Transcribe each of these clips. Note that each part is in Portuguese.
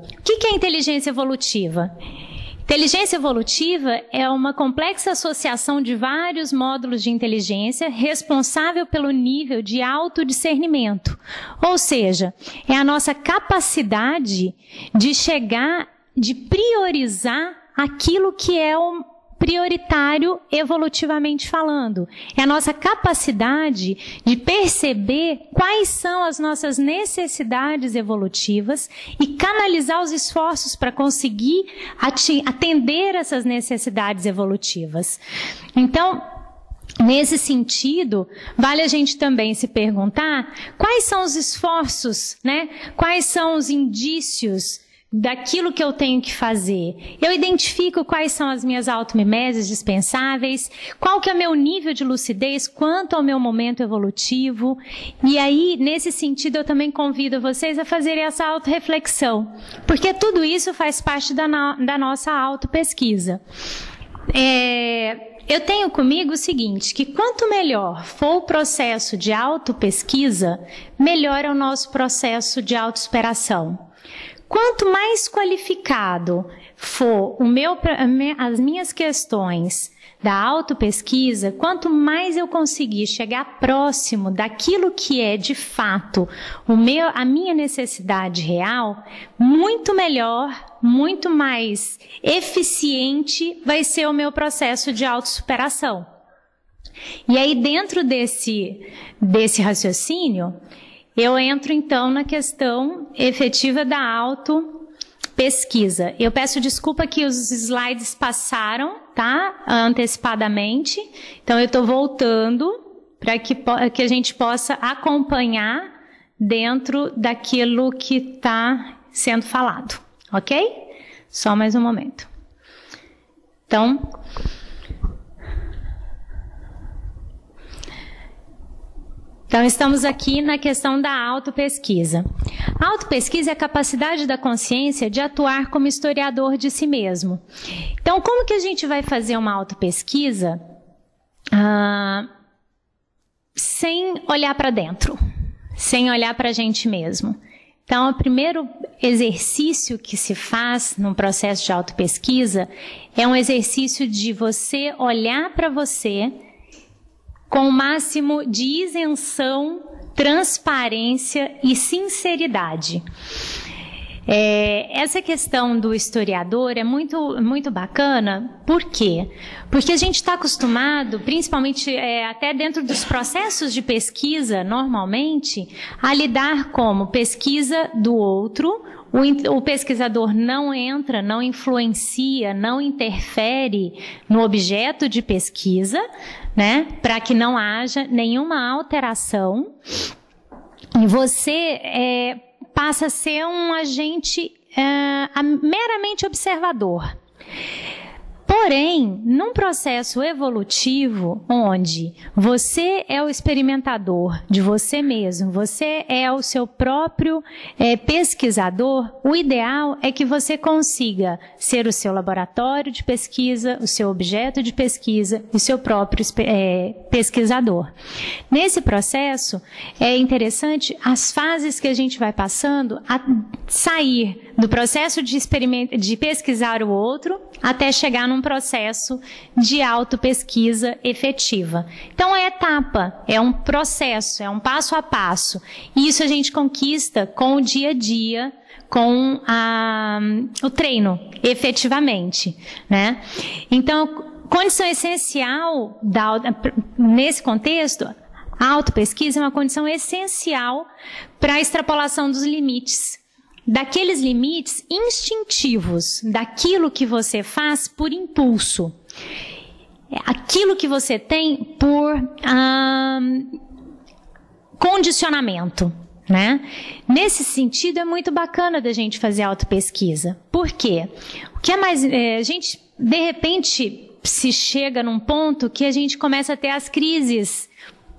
O que é inteligência evolutiva? Inteligência evolutiva é uma complexa associação de vários módulos de inteligência responsável pelo nível de autodiscernimento. Ou seja, é a nossa capacidade de priorizar aquilo que é o prioritário evolutivamente falando. É a nossa capacidade de perceber quais são as nossas necessidades evolutivas e canalizar os esforços para conseguir atender essas necessidades evolutivas. Então, nesse sentido, vale a gente também se perguntar quais são os esforços, né? Quais são os indícios daquilo que eu tenho que fazer. Eu identifico quais são as minhas automimeses dispensáveis, qual que é o meu nível de lucidez quanto ao meu momento evolutivo. E aí, nesse sentido, eu também convido vocês a fazerem essa autorreflexão, porque tudo isso faz parte da nossa autopesquisa. Eu tenho comigo o seguinte, que quanto melhor for o processo de autopesquisa, melhor é o nosso processo de autossuperação. Quanto mais qualificado for as minhas questões da autopesquisa, quanto mais eu conseguir chegar próximo daquilo que é, de fato, a minha necessidade real, muito melhor, muito mais eficiente vai ser o meu processo de autossuperação. E aí, dentro desse raciocínio, eu entro, então, na questão efetiva da autopesquisa. Eu peço desculpa que os slides passaram, tá? Antecipadamente. Então, eu estou voltando para que a gente possa acompanhar dentro daquilo que está sendo falado. Ok? Só mais um momento. Então, estamos aqui na questão da autopesquisa. A autopesquisa é a capacidade da consciência de atuar como historiador de si mesmo. Então, como que a gente vai fazer uma autopesquisa sem olhar para dentro, sem olhar para a gente mesmo? Então, o primeiro exercício que se faz num processo de autopesquisa é um exercício de você olhar para você com o máximo de isenção, transparência e sinceridade. Essa questão do historiador é muito bacana. Por quê? Porque a gente está acostumado, principalmente até dentro dos processos de pesquisa, normalmente, a lidar como pesquisa do outro. O pesquisador não entra, não influencia, não interfere no objeto de pesquisa, né, para que não haja nenhuma alteração. E você passa a ser um agente meramente observador. Porém, num processo evolutivo, onde você é o experimentador de você mesmo, você é o seu próprio pesquisador, o ideal é que você consiga ser o seu laboratório de pesquisa, o seu objeto de pesquisa e o seu próprio pesquisador. Nesse processo, é interessante as fases que a gente vai passando a sair do processo de pesquisar o outro até chegar num processo de autopesquisa efetiva. Então, é etapa, é um processo, é um passo a passo. E isso a gente conquista com o dia a dia, com o treino, efetivamente, né? Então, condição essencial nesse contexto, a autopesquisa é uma condição essencial para a extrapolação dos limites. Daqueles limites instintivos, daquilo que você faz por impulso, aquilo que você tem por condicionamento, né? Nesse sentido, é muito bacana da gente fazer autopesquisa. Por quê? O que é mais... a gente, de repente, se chega num ponto que a gente começa a ter as crises,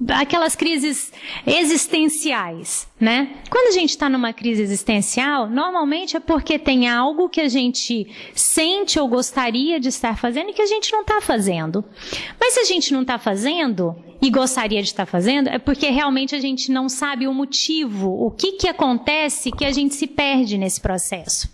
aquelas crises existenciais, né? Quando a gente está numa crise existencial, normalmente é porque tem algo que a gente sente ou gostaria de estar fazendo e que a gente não está fazendo. Mas se a gente não está fazendo e gostaria de estar fazendo, é porque realmente a gente não sabe o motivo, o que acontece que a gente se perde nesse processo.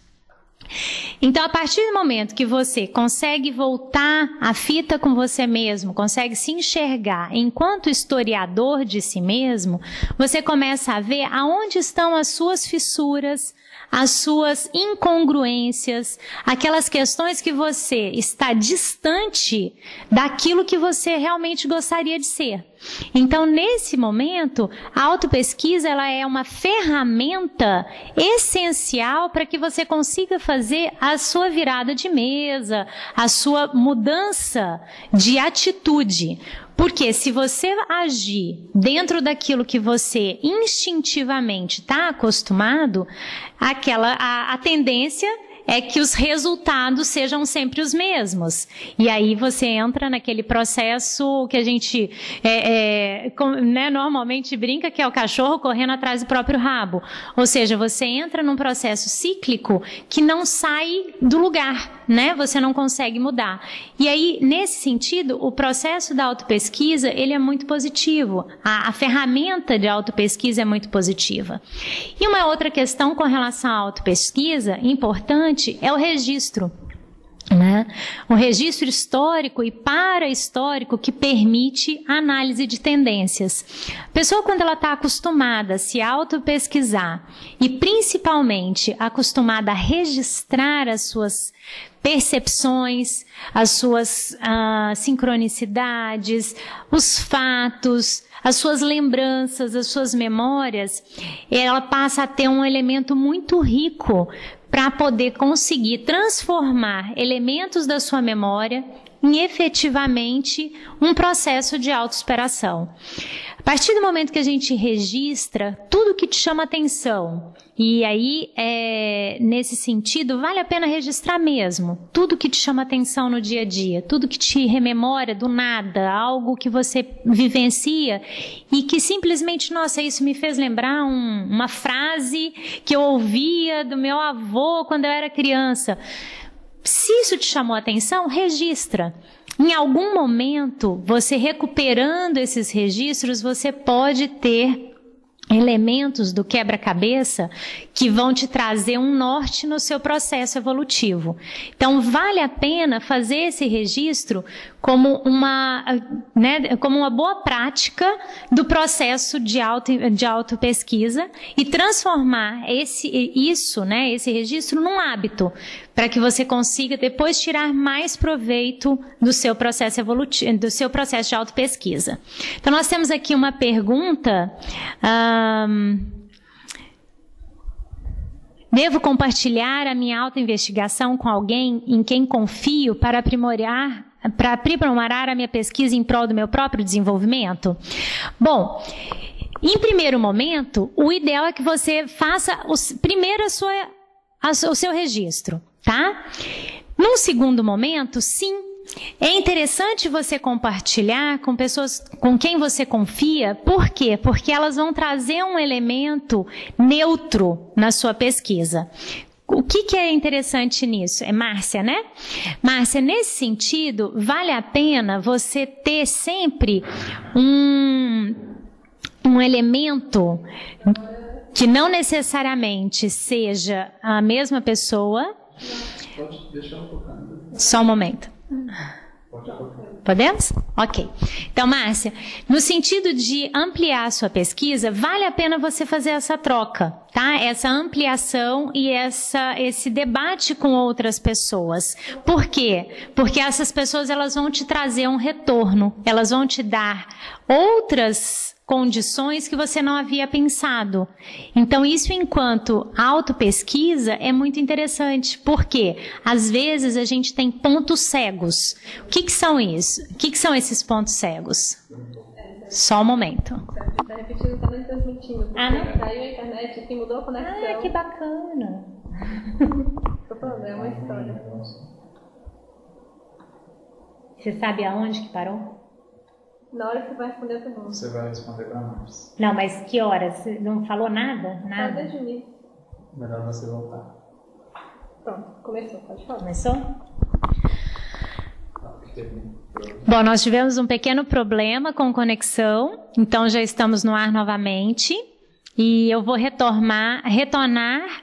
Então, a partir do momento que você consegue voltar a fita com você mesmo, consegue se enxergar enquanto historiador de si mesmo, você começa a ver aonde estão as suas fissuras, as suas incongruências, aquelas questões que você está distante daquilo que você realmente gostaria de ser. Então, nesse momento, a autopesquisa ela é uma ferramenta essencial para que você consiga fazer a sua virada de mesa, a sua mudança de atitude. Porque se você agir dentro daquilo que você instintivamente está acostumado, a tendência é que os resultados sejam sempre os mesmos. E aí você entra naquele processo que a gente normalmente brinca, que é o cachorro correndo atrás do próprio rabo. Ou seja, você entra num processo cíclico que não sai do lugar, né? Você não consegue mudar. E aí, nesse sentido, o processo da autopesquisa, ele é muito positivo. A ferramenta de autopesquisa é muito positiva. E uma outra questão com relação à autopesquisa, importante, é o registro. Né? Um registro histórico e para-histórico que permite a análise de tendências. A pessoa, quando ela está acostumada a se auto-pesquisar e principalmente acostumada a registrar as suas percepções, as suas sincronicidades, os fatos, as suas lembranças, as suas memórias, ela passa a ter um elemento muito rico para poder conseguir transformar elementos da sua memória em efetivamente um processo de autossuperação. A partir do momento que a gente registra tudo que te chama atenção, e aí, nesse sentido, vale a pena registrar mesmo tudo que te chama atenção no dia a dia, tudo que te rememora do nada, algo que você vivencia e que simplesmente, nossa, isso me fez lembrar uma frase que eu ouvia do meu avô quando eu era criança. Se isso te chamou a atenção, registra. Em algum momento, você recuperando esses registros, você pode ter elementos do quebra-cabeça que vão te trazer um norte no seu processo evolutivo. Então, vale a pena fazer esse registro como uma boa prática do processo de autopesquisa e transformar esse registro num hábito, para que você consiga depois tirar mais proveito do seu processo evolutivo, do seu processo de autopesquisa. Então, nós temos aqui uma pergunta. Devo compartilhar a minha autoinvestigação com alguém em quem confio para aprimorar a minha pesquisa em prol do meu próprio desenvolvimento? Bom, em primeiro momento, o ideal é que você faça primeiro o seu registro, tá? Num segundo momento, sim, é interessante você compartilhar com pessoas com quem você confia. Por quê? Porque elas vão trazer um elemento neutro na sua pesquisa. O que é interessante nisso? É Márcia, né? Márcia, nesse sentido, vale a pena você ter sempre um elemento que não necessariamente seja a mesma pessoa. Pode deixar um pouquinho. Só um momento. Podemos? Ok. Então, Márcia, no sentido de ampliar a sua pesquisa, vale a pena você fazer essa troca, tá? Essa ampliação e esse debate com outras pessoas. Por quê? Porque essas pessoas, elas vão te trazer um retorno, elas vão te dar outras condições que você não havia pensado. Então, isso enquanto autopesquisa é muito interessante, porque às vezes a gente tem pontos cegos. O que são isso? O que são esses pontos cegos? Só um momento. Está repetindo, está nem transmitindo. Não? Caiu a internet, aqui mudou a conexão. Que bacana. Tô falando, é uma história. Você sabe aonde que parou? Na hora que você vai responder todo mundo. Você vai responder para nós. Não, mas que horas? Você não falou nada? Tá desde o início. Melhor você voltar. Pronto, começou, pode falar. Começou? Bom, nós tivemos um pequeno problema com conexão, então já estamos no ar novamente. E eu vou retornar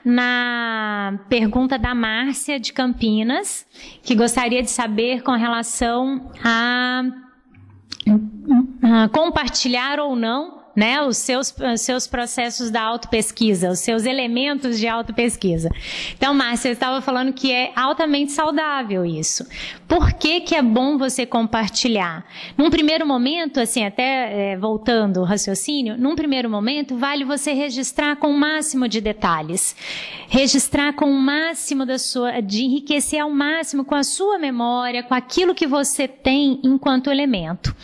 na pergunta da Márcia de Campinas, que gostaria de saber com relação a compartilhar ou não, né, os seus processos da autopesquisa, os seus elementos de autopesquisa. Então, Márcia, eu estava falando que é altamente saudável isso. Por que que é bom você compartilhar? Num primeiro momento, assim, até voltando ao raciocínio, num primeiro momento, vale você registrar com o máximo de detalhes. Registrar com o máximo de enriquecer ao máximo com a sua memória, com aquilo que você tem enquanto elemento.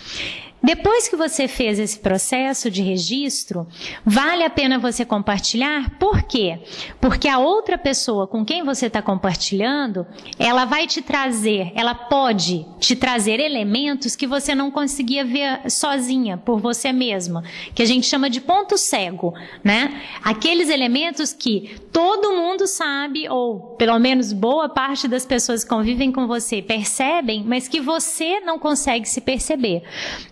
Depois que você fez esse processo de registro, vale a pena você compartilhar. Por quê? Porque a outra pessoa com quem você está compartilhando, ela pode te trazer elementos que você não conseguia ver sozinha, por você mesma, que a gente chama de ponto cego, né? Aqueles elementos que todo mundo sabe, ou pelo menos boa parte das pessoas que convivem com você percebem, mas que você não consegue se perceber.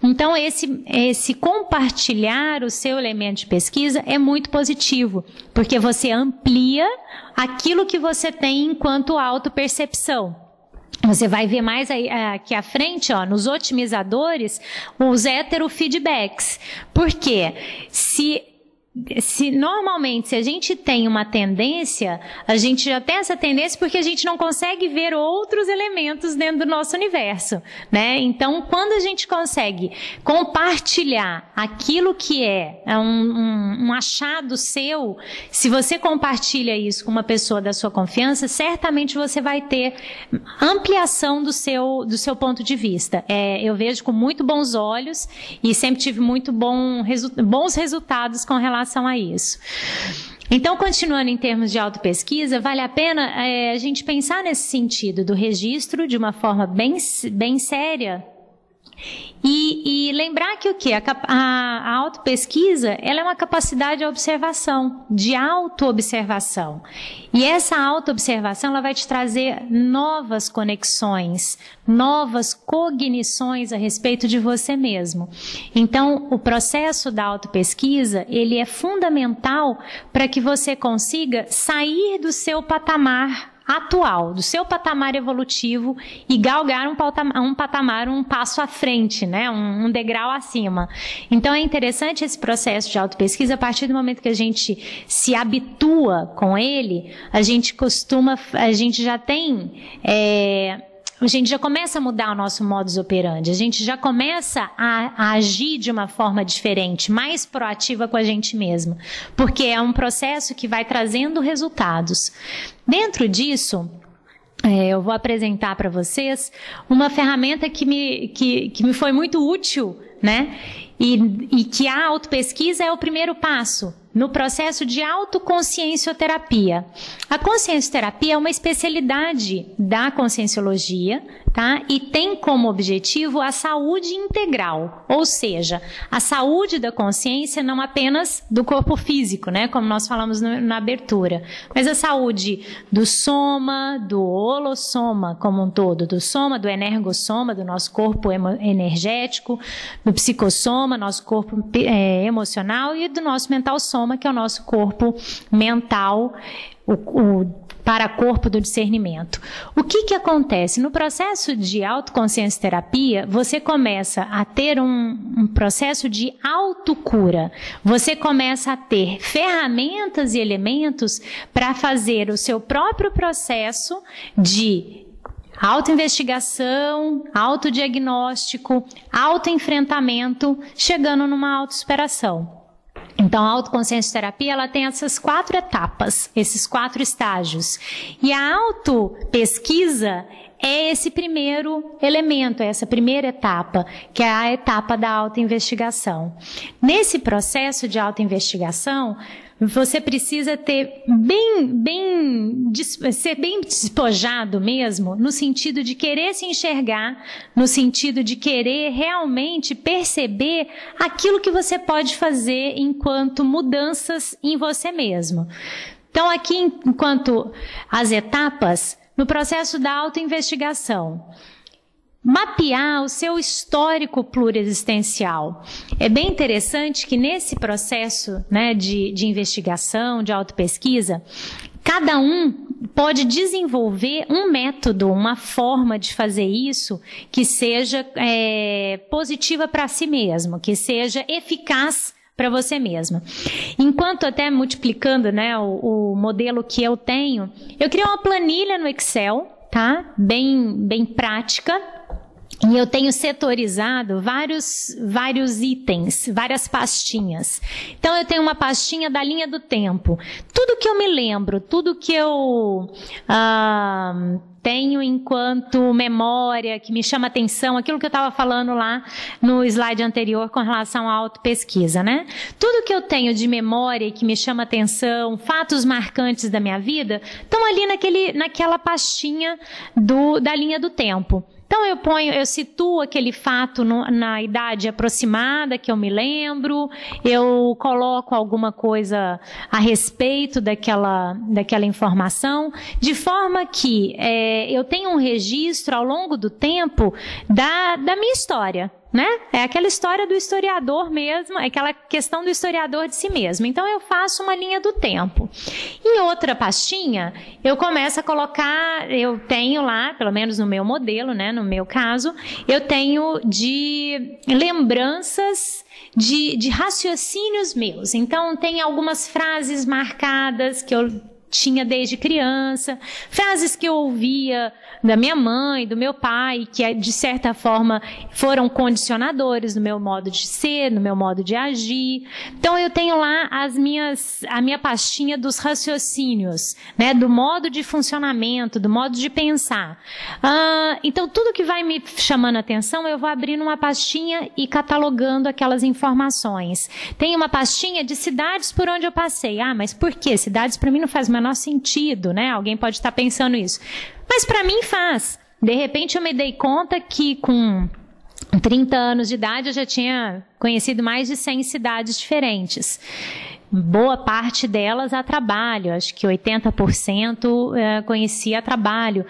Então, esse compartilhar o seu elemento de pesquisa é muito positivo, porque você amplia aquilo que você tem enquanto autopercepção. Você vai ver mais aqui à frente, ó, nos otimizadores, os heterofeedbacks. Por quê? Normalmente, se a gente tem uma tendência, a gente já tem essa tendência porque a gente não consegue ver outros elementos dentro do nosso universo, né? Então, quando a gente consegue compartilhar aquilo que é um achado seu, se você compartilha isso com uma pessoa da sua confiança, certamente você vai ter ampliação do seu ponto de vista. Eu vejo com muito bons olhos e sempre tive muito bons resultados com relação a isso. Então, continuando em termos de autopesquisa, vale a pena a gente pensar nesse sentido do registro de uma forma bem séria e lembrar que o quê? A autopesquisa, ela é uma capacidade de observação, de autoobservação. E essa autoobservação, ela vai te trazer novas conexões, novas cognições a respeito de você mesmo. Então, o processo da autopesquisa, ele é fundamental para que você consiga sair do seu patamar atual, do seu patamar evolutivo e galgar um passo à frente, né? Um degrau acima. Então é interessante esse processo de autopesquisa. A partir do momento que a gente se habitua com ele, a gente já começa a mudar o nosso modus operandi, a gente já começa a agir de uma forma diferente, mais proativa com a gente mesma, porque é um processo que vai trazendo resultados. Dentro disso, eu vou apresentar para vocês uma ferramenta que me foi muito útil, né? E que a autopesquisa é o primeiro passo no processo de autoconsciencioterapia. A consciencioterapia é uma especialidade da conscienciologia, tá? E tem como objetivo a saúde integral, ou seja, a saúde da consciência não apenas do corpo físico, né? Como nós falamos na abertura, mas a saúde do soma, do holossoma como um todo, do soma, do energossoma, do nosso corpo energético, do psicossoma, nosso corpo emocional, e do nosso mental soma, que é o nosso corpo mental, o paracorpo do discernimento. O que acontece? No processo de autoconsciencioterapia, você começa a ter um processo de autocura. Você começa a ter ferramentas e elementos para fazer o seu próprio processo de autoinvestigação, autodiagnóstico, autoenfrentamento, chegando numa autossuperação. Então, a autoconsciencioterapia, ela tem essas 4 etapas, esses 4 estágios. E a autopesquisa é esse primeiro elemento, é essa primeira etapa, que é a etapa da autoinvestigação. Nesse processo de autoinvestigação, você precisa ter ser bem despojado mesmo, no sentido de querer se enxergar, no sentido de querer realmente perceber aquilo que você pode fazer enquanto mudanças em você mesmo. Então, aqui, enquanto as etapas, no processo da autoinvestigação, mapear o seu histórico pluriexistencial. É bem interessante que nesse processo, né, de investigação, de autopesquisa, cada um pode desenvolver um método, uma forma de fazer isso que seja positiva para si mesmo, que seja eficaz para você mesma. Enquanto até multiplicando, né, o modelo que eu tenho, eu criei uma planilha no Excel, tá? Bem prática. E eu tenho setorizado vários itens, várias pastinhas. Então, eu tenho uma pastinha da linha do tempo. Tudo que eu me lembro, tudo que eu tenho enquanto memória, que me chama atenção, aquilo que eu estava falando lá no slide anterior com relação à autopesquisa, né? Tudo que eu tenho de memória e que me chama atenção, fatos marcantes da minha vida, estão ali naquela pastinha da linha do tempo. Então eu situo aquele fato na idade aproximada que eu me lembro, eu coloco alguma coisa a respeito daquela informação, de forma que eu tenho um registro ao longo do tempo da minha história. Né? É aquela história do historiador mesmo, é aquela questão do historiador de si mesmo. Então eu faço uma linha do tempo. Em outra pastinha, eu começo a colocar, eu tenho lá, pelo menos no meu modelo, né, no meu caso, eu tenho de lembranças de raciocínios meus. Então tem algumas frases marcadas que eu tinha desde criança, frases que eu ouvia da minha mãe, do meu pai, que de certa forma foram condicionadores no meu modo de ser, no meu modo de agir. Então eu tenho lá a minha pastinha dos raciocínios, né, do modo de funcionamento, do modo de pensar. Então tudo que vai me chamando a atenção, eu vou abrindo uma pastinha e catalogando aquelas informações. Tem uma pastinha de cidades por onde eu passei. Mas por quê? Cidades para mim não faz o menor sentido, né? Alguém pode estar pensando isso. Mas para mim faz. De repente eu me dei conta que com 30 anos de idade eu já tinha conhecido mais de 100 cidades diferentes. Boa parte delas a trabalho, acho que 80% conhecia a trabalho.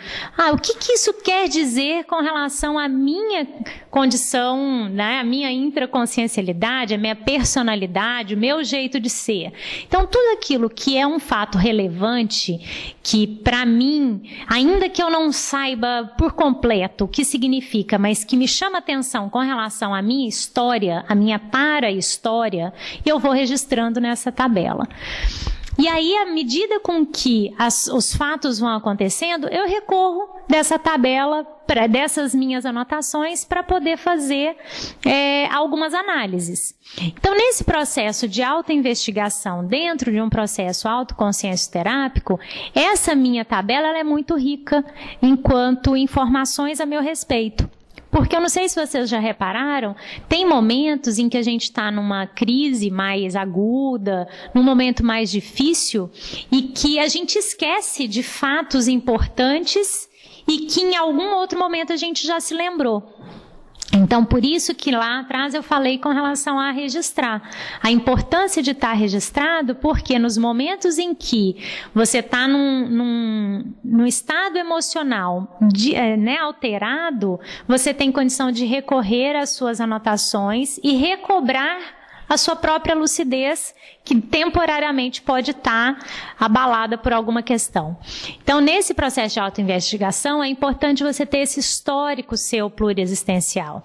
O que isso quer dizer com relação à minha condição, né, a minha intraconsciencialidade, a minha personalidade, o meu jeito de ser? Então, tudo aquilo que é um fato relevante, que para mim, ainda que eu não saiba por completo o que significa, mas que me chama atenção com relação à minha história, à minha para-história, eu vou registrando nessa tabela. E aí, à medida com que os fatos vão acontecendo, eu recorro dessa tabela, dessas minhas anotações, para poder fazer algumas análises. Então, nesse processo de autoinvestigação, dentro de um processo autoconsciência terápico, essa minha tabela ela é muito rica enquanto informações a meu respeito. Porque eu não sei se vocês já repararam, tem momentos em que a gente está numa crise mais aguda, num momento mais difícil, e que a gente esquece de fatos importantes e que em algum outro momento a gente já se lembrou. Então, por isso que lá atrás eu falei com relação a registrar. A importância de estar registrado, porque nos momentos em que você está num estado emocional alterado, você tem condição de recorrer às suas anotações e recobrar a sua própria lucidez, que temporariamente pode estar abalada por alguma questão. Então, nesse processo de autoinvestigação, é importante você ter esse histórico seu pluriexistencial.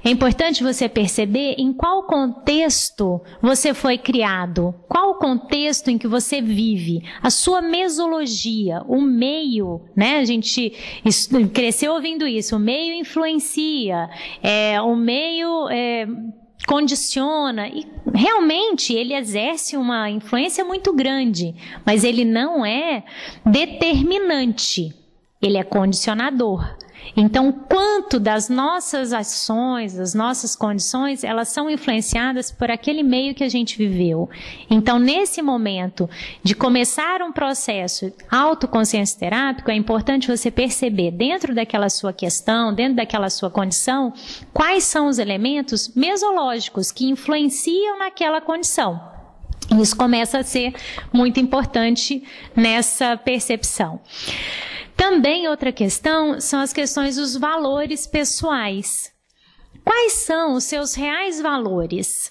É importante você perceber em qual contexto você foi criado, qual o contexto em que você vive, a sua mesologia, o meio, né? A gente cresceu ouvindo isso, o meio influencia, o meio condiciona, e realmente ele exerce uma influência muito grande, mas ele não é determinante, ele é condicionador. Então, quanto das nossas ações, das nossas condições, elas são influenciadas por aquele meio que a gente viveu. Então, nesse momento de começar um processo autoconsciência terápico, é importante você perceber dentro daquela sua questão, dentro daquela sua condição, quais são os elementos mesológicos que influenciam naquela condição. Isso começa a ser muito importante nessa percepção. Também outra questão são as questões dos valores pessoais. Quais são os seus reais valores?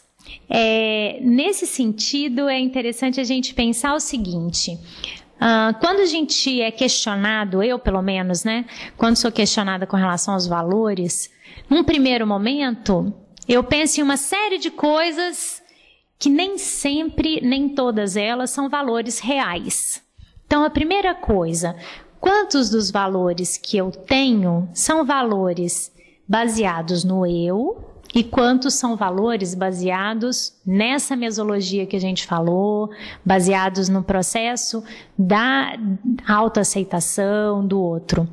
Nesse sentido, é interessante a gente pensar o seguinte: quando a gente é questionado, eu pelo menos, né? Quando sou questionada com relação aos valores, num primeiro momento, eu penso em uma série de coisas que nem sempre, nem todas elas são valores reais. Então, a primeira coisa, quantos dos valores que eu tenho são valores baseados no eu e quantos são valores baseados nessa mesologia que a gente falou, baseados no processo da autoaceitação do outro.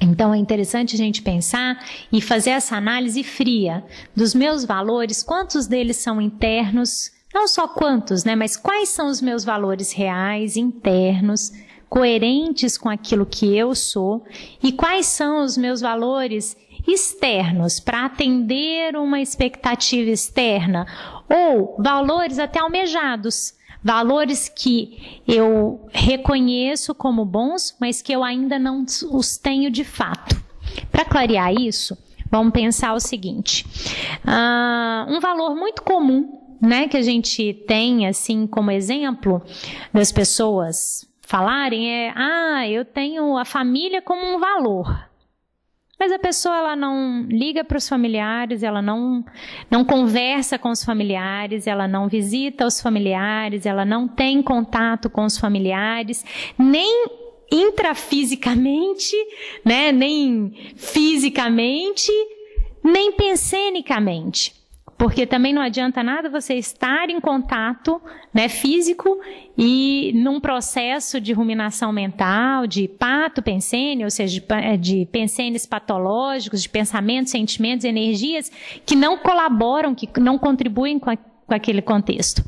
Então é interessante a gente pensar e fazer essa análise fria dos meus valores, quantos deles são internos, não só quantos, né, mas quais são os meus valores reais, internos, coerentes com aquilo que eu sou, e quais são os meus valores externos, para atender uma expectativa externa, ou valores até almejados, valores que eu reconheço como bons, mas que eu ainda não os tenho de fato. Para clarear isso, vamos pensar o seguinte: um valor muito comum, né, que a gente tem assim como exemplo das pessoas falarem eu tenho a família como um valor. Mas a pessoa, ela não liga para os familiares, ela não conversa com os familiares, ela não visita os familiares, ela não tem contato com os familiares, nem intrafisicamente, né, nem fisicamente, nem pensenicamente. Porque também não adianta nada você estar em contato, né, físico e num processo de ruminação mental, de pato-pensene, ou seja, de pensenes patológicos, de pensamentos, sentimentos, energias que não colaboram, que não contribuem com aquele contexto.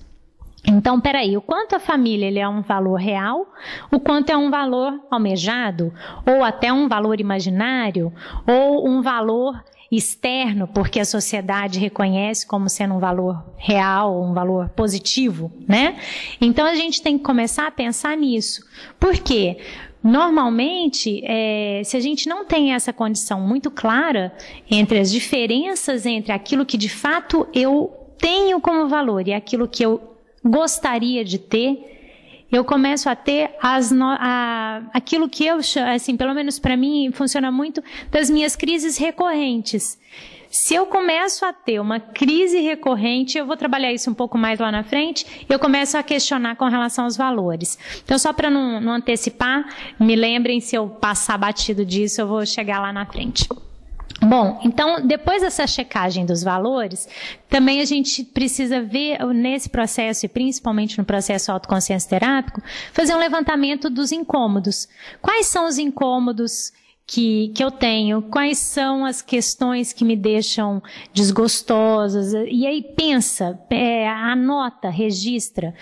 Então, peraí, o quanto a família ele é um valor real, o quanto é um valor almejado, ou até um valor imaginário, ou um valor externo, porque a sociedade reconhece como sendo um valor real, um valor positivo, né? Então a gente tem que começar a pensar nisso. Por quê? Normalmente, se a gente não tem essa condição muito clara entre as diferenças entre aquilo que de fato eu tenho como valor e aquilo que eu gostaria de ter, eu começo a ter aquilo que eu chamo, assim, pelo menos para mim, funciona muito das minhas crises recorrentes. Se eu começo a ter uma crise recorrente, eu vou trabalhar isso um pouco mais lá na frente, eu começo a questionar com relação aos valores. Então, só para não antecipar, me lembrem, se eu passar batido disso, eu vou chegar lá na frente. Bom, então, depois dessa checagem dos valores, também a gente precisa ver nesse processo, e principalmente no processo autoconsciência terápico, fazer um levantamento dos incômodos. Quais são os incômodos que eu tenho? Quais são as questões que me deixam desgostosas? E aí pensa, anota, registra.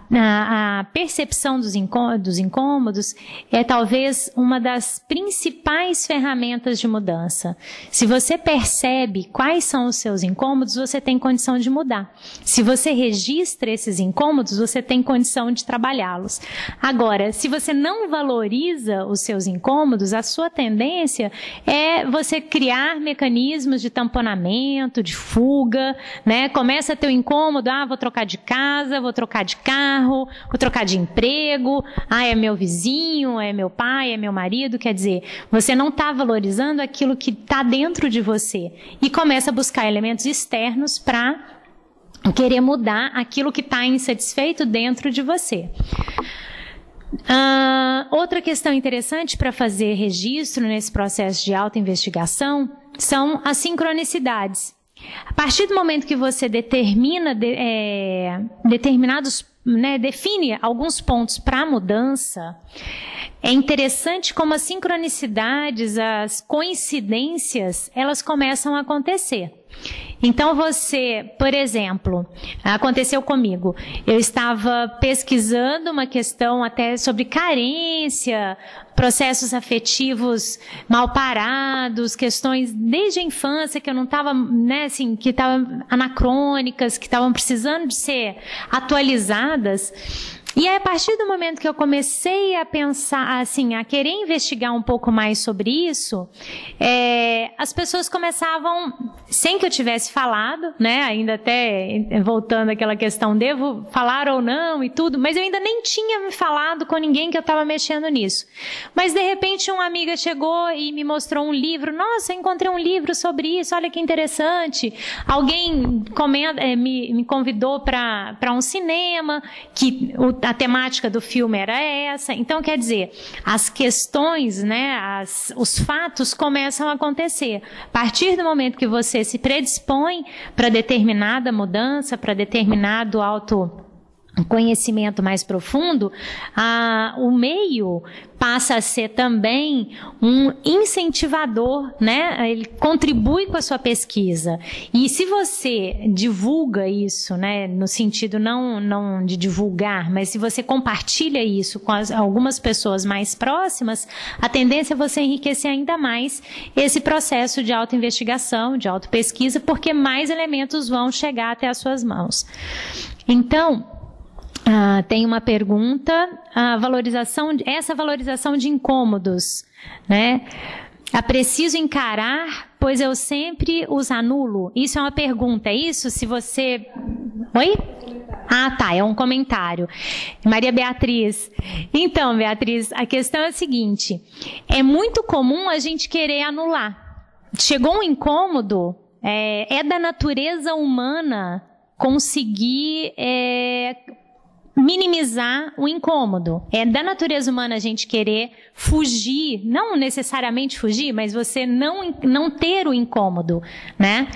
A percepção dos incômodos é talvez uma das principais ferramentas de mudança. Se você percebe quais são os seus incômodos, você tem condição de mudar. Se você registra esses incômodos, você tem condição de trabalhá-los. Agora, se você não valoriza os seus incômodos, a sua tendência é você criar mecanismos de tamponamento, de fuga, né? Começa a ter o incômodo, vou trocar de casa, vou trocar de carro, vou trocar de emprego, é meu vizinho, é meu pai, é meu marido. Quer dizer, você não está valorizando aquilo que está dentro de você e começa a buscar elementos externos para querer mudar aquilo que está insatisfeito dentro de você. Outra questão interessante para fazer registro nesse processo de autoinvestigação são as sincronicidades. A partir do momento que você determina define alguns pontos para a mudança, é interessante como as sincronicidades, as coincidências, elas começam a acontecer. Então você, por exemplo, aconteceu comigo, eu estava pesquisando uma questão até sobre carência, processos afetivos mal parados, questões desde a infância que eu não estava, que estavam anacrônicas, que estavam precisando de ser atualizadas. E aí, a partir do momento que eu comecei a pensar, assim, a querer investigar um pouco mais sobre isso, as pessoas começavam, sem que eu tivesse falado, né, ainda até voltando àquela questão, devo falar ou não e tudo, mas eu ainda nem tinha me falado com ninguém que eu estava mexendo nisso. Mas, de repente, uma amiga chegou e me mostrou um livro. Nossa, eu encontrei um livro sobre isso, olha que interessante. Alguém me convidou para um cinema, que a temática do filme era essa. Então, quer dizer, as questões, né, os fatos começam a acontecer. A partir do momento que você se predispõe para determinada mudança, para determinado autoconhecimento mais profundo, o meio passa a ser também um incentivador, né? Ele contribui com a sua pesquisa. E se você divulga isso, né, no sentido não de divulgar, mas se você compartilha isso com algumas pessoas mais próximas, a tendência é você enriquecer ainda mais esse processo de autoinvestigação, de autopesquisa, porque mais elementos vão chegar até as suas mãos. Então, tem uma pergunta, essa valorização de incômodos, né? Preciso encarar, pois eu sempre os anulo. Isso é uma pergunta, é isso? Se você... Oi? Tá, é um comentário. Maria Beatriz. Então, Beatriz, a questão é a seguinte, é muito comum a gente querer anular. Chegou um incômodo, é da natureza humana conseguir... minimizar o incômodo. É da natureza humana a gente querer fugir, não necessariamente fugir, mas você não ter o incômodo, né?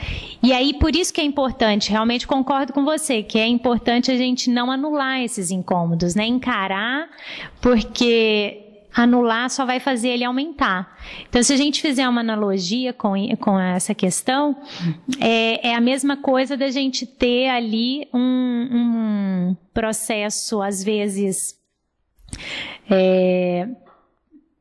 E aí, por isso que é importante, realmente concordo com você, que é importante a gente não anular esses incômodos, né? Encarar, porque anular só vai fazer ele aumentar. Então, se a gente fizer uma analogia com essa questão, é a mesma coisa da gente ter ali um processo, às vezes,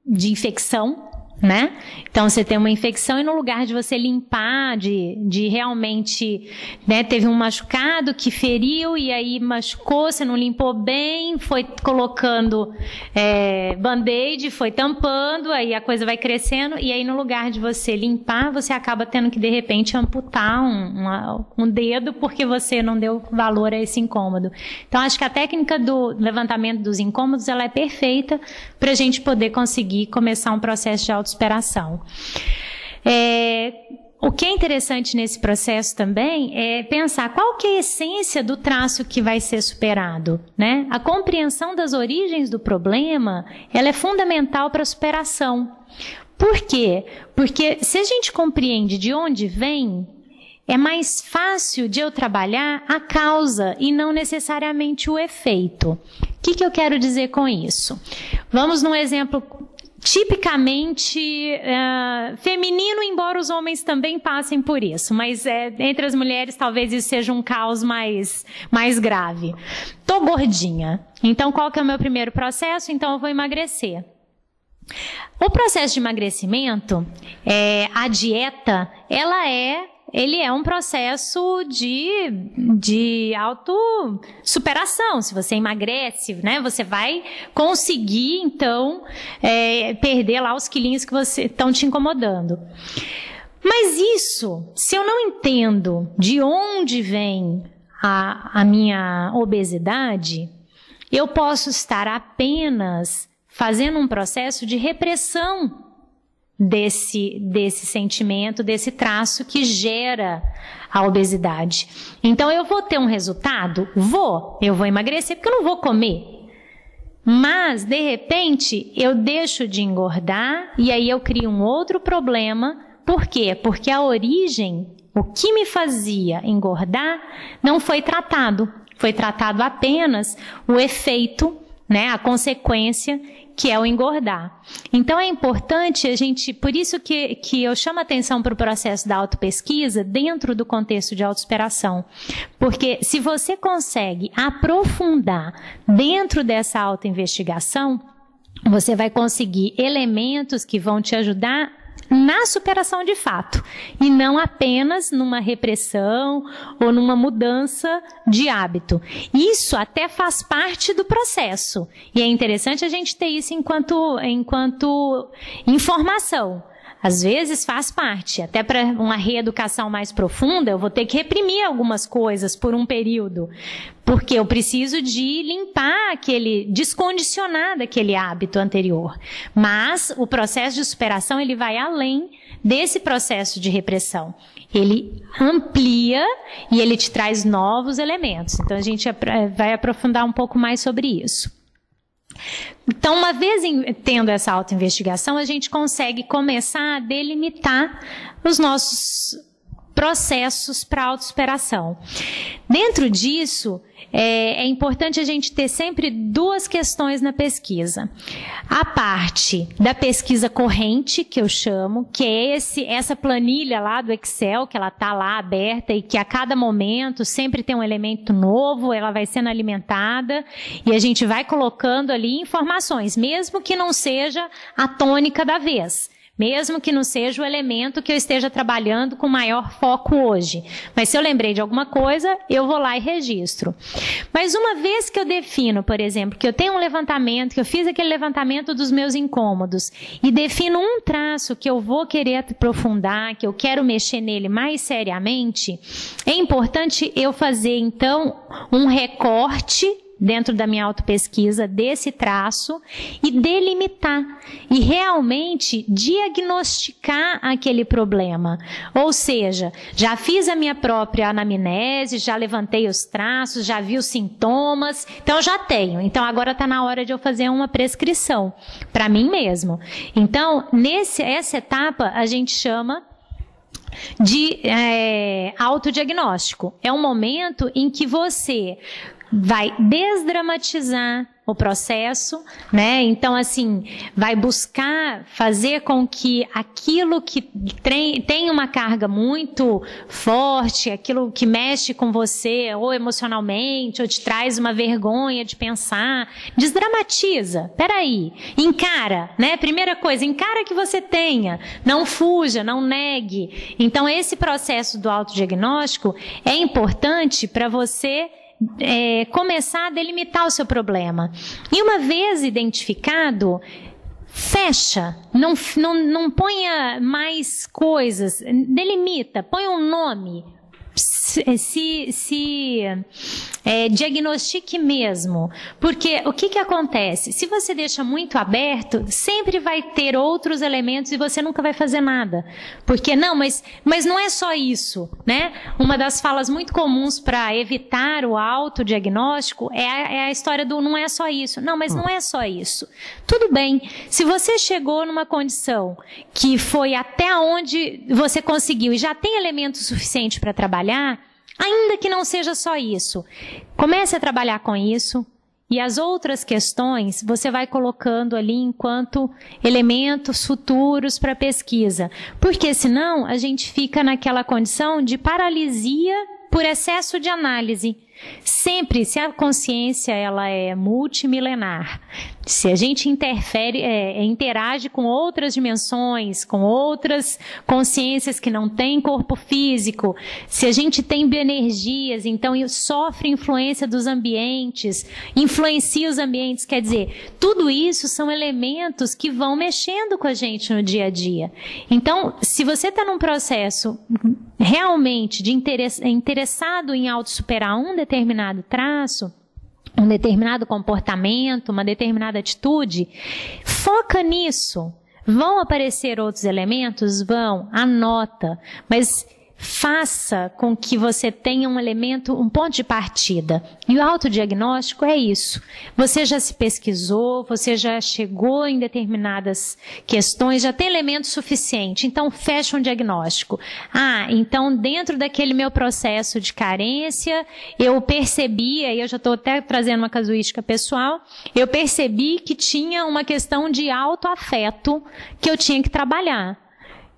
de infecção, né? Então, você tem uma infecção e no lugar de você limpar, de realmente, né, teve um machucado que feriu e aí machucou, você não limpou bem, foi colocando band-aid, foi tampando, aí a coisa vai crescendo e aí no lugar de você limpar, você acaba tendo que, de repente, amputar um dedo porque você não deu valor a esse incômodo. Então, acho que a técnica do levantamento dos incômodos, ela é perfeita para a gente poder conseguir começar um processo de autossuperação. O que é interessante nesse processo também é pensar qual que é a essência do traço que vai ser superado, né? A compreensão das origens do problema, ela é fundamental para a superação. Por quê? Porque se a gente compreende de onde vem, é mais fácil de eu trabalhar a causa e não necessariamente o efeito. O que eu quero dizer com isso? Vamos num exemplo tipicamente feminino, embora os homens também passem por isso, mas entre as mulheres talvez isso seja um caos mais grave. Tô gordinha, então qual que é o meu primeiro processo? Então eu vou emagrecer. O processo de emagrecimento, a dieta, ele é um processo de autossuperação. Se você emagrece, né, você vai conseguir, então, perder lá os quilinhos que estão te incomodando. Mas isso, se eu não entendo de onde vem a minha obesidade, eu posso estar apenas fazendo um processo de repressão desse sentimento, desse traço que gera a obesidade. Então, eu vou ter um resultado? Eu vou emagrecer porque eu não vou comer. Mas, de repente, eu deixo de engordar e aí eu crio um outro problema. Por quê? Porque a origem, o que me fazia engordar, não foi tratado. Foi tratado apenas o efeito, né, a consequência, que é o engordar. Então é importante a gente, por isso que eu chamo a atenção para o processo da autopesquisa dentro do contexto de autossuperação. Porque se você consegue aprofundar dentro dessa autoinvestigação, você vai conseguir elementos que vão te ajudar na superação de fato, e não apenas numa repressão ou numa mudança de hábito. Isso até faz parte do processo, e é interessante a gente ter isso enquanto informação. Às vezes faz parte, até para uma reeducação mais profunda, eu vou ter que reprimir algumas coisas por um período, porque eu preciso de limpar descondicionar daquele hábito anterior. Mas o processo de superação, ele vai além desse processo de repressão. Ele amplia e ele te traz novos elementos. Então a gente vai aprofundar um pouco mais sobre isso. Então, uma vez tendo essa autoinvestigação, a gente consegue começar a delimitar os nossos processos para autossuperação. Dentro disso, é importante a gente ter sempre duas questões na pesquisa. A parte da pesquisa corrente, que eu chamo, que é essa planilha lá do Excel, que ela está lá aberta e que a cada momento sempre tem um elemento novo, ela vai sendo alimentada e a gente vai colocando ali informações, mesmo que não seja a tônica da vez. Mesmo que não seja o elemento que eu esteja trabalhando com maior foco hoje. Mas se eu lembrei de alguma coisa, eu vou lá e registro. Mas uma vez que eu defino, por exemplo, que eu tenho um levantamento, que eu fiz aquele levantamento dos meus incômodos, e defino um traço que eu vou querer aprofundar, que eu quero mexer nele mais seriamente, é importante eu fazer, então, um recorte dentro da minha autopesquisa desse traço e delimitar e realmente diagnosticar aquele problema. Ou seja, já fiz a minha própria anamnese, já levantei os traços, já vi os sintomas, então já tenho. Então agora está na hora de eu fazer uma prescrição para mim mesmo. Então, essa etapa a gente chama de autodiagnóstico. É um momento em que você vai desdramatizar o processo, né? Então, assim, vai buscar fazer com que aquilo que tem uma carga muito forte, aquilo que mexe com você, ou emocionalmente, ou te traz uma vergonha de pensar, desdramatiza. Peraí, encara, né? Primeira coisa, encara que você tenha, não fuja, não negue. Então, esse processo do autodiagnóstico é importante para você começar a delimitar o seu problema. E uma vez identificado, fecha, não ponha mais coisas, delimita, põe um nome, diagnostique mesmo. Porque o que acontece? Se você deixa muito aberto, sempre vai ter outros elementos e você nunca vai fazer nada. Porque não, mas não é só isso, né? Uma das falas muito comuns para evitar o autodiagnóstico é a história do não é só isso. Não, mas não é só isso. Tudo bem. Se você chegou numa condição que foi até onde você conseguiu e já tem elemento suficiente para trabalhar, ainda que não seja só isso, comece a trabalhar com isso e as outras questões você vai colocando ali enquanto elementos futuros para pesquisa. Porque senão a gente fica naquela condição de paralisia por excesso de análise. Sempre, se a consciência ela é multimilenar, se a gente interage com outras dimensões, com outras consciências que não têm corpo físico, se a gente tem bioenergias, então sofre influência dos ambientes, influencia os ambientes, quer dizer, tudo isso são elementos que vão mexendo com a gente no dia a dia. Então, se você está num processo realmente interessado em autossuperar um determinado traço, um determinado comportamento, uma determinada atitude, foca nisso. Vão aparecer outros elementos? Vão, anota, mas faça com que você tenha um elemento, um ponto de partida. E o autodiagnóstico é isso. Você já se pesquisou, você já chegou em determinadas questões, já tem elemento suficiente, então fecha um diagnóstico. Então dentro daquele meu processo de carência, eu percebi, aí eu já estou até trazendo uma casuística pessoal, eu percebi que tinha uma questão de autoafeto que eu tinha que trabalhar.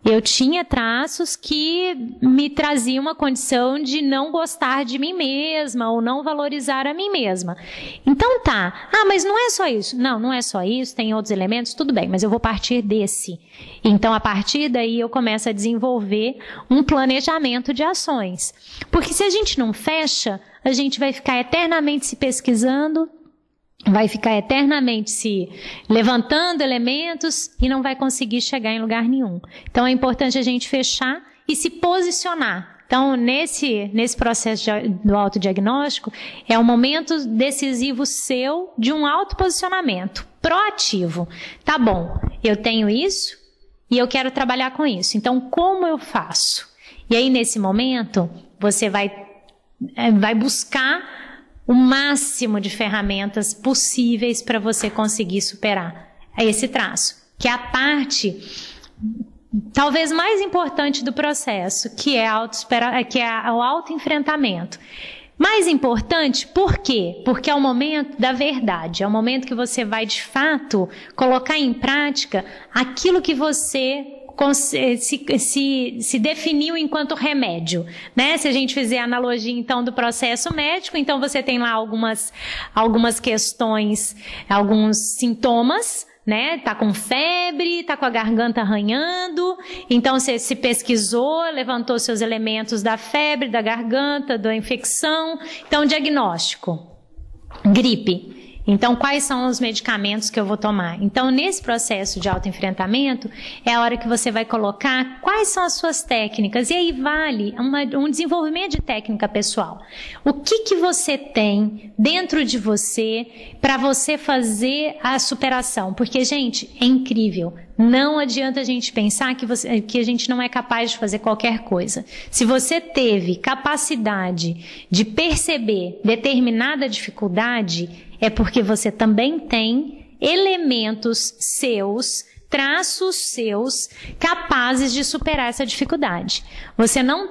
Eu tinha traços que me traziam uma condição de não gostar de mim mesma ou não valorizar a mim mesma. Então tá, mas não é só isso. Não, não é só isso, tem outros elementos, tudo bem, mas eu vou partir desse. Então, a partir daí, eu começo a desenvolver um planejamento de ações. Porque se a gente não fecha, a gente vai ficar eternamente se pesquisando, vai ficar eternamente se levantando elementos e não vai conseguir chegar em lugar nenhum. Então, é importante a gente fechar e se posicionar. Então, nesse processo do autodiagnóstico, é um momento decisivo seu de um autoposicionamento proativo. Tá bom, eu tenho isso e eu quero trabalhar com isso. Então, como eu faço? E aí, nesse momento, você vai buscar o máximo de ferramentas possíveis para você conseguir superar esse traço, que é a parte talvez mais importante do processo, que é o autoenfrentamento. Mais importante, por quê? Porque é o momento da verdade, é o momento que você vai, de fato, colocar em prática aquilo que você se definiu enquanto remédio, né? Se a gente fizer a analogia, então, do processo médico, então você tem lá algumas questões, alguns sintomas, né? Tá com febre, tá com a garganta arranhando, então você se pesquisou, levantou seus elementos da febre, da garganta, da infecção. Então, diagnóstico, gripe. Então, quais são os medicamentos que eu vou tomar? Então, nesse processo de autoenfrentamento, é a hora que você vai colocar quais são as suas técnicas. E aí vale um desenvolvimento de técnica pessoal. O que você tem dentro de você para você fazer a superação? Porque, gente, é incrível. Não adianta a gente pensar que a gente não é capaz de fazer qualquer coisa. Se você teve capacidade de perceber determinada dificuldade, é porque você também tem elementos seus, traços seus, capazes de superar essa dificuldade. Você não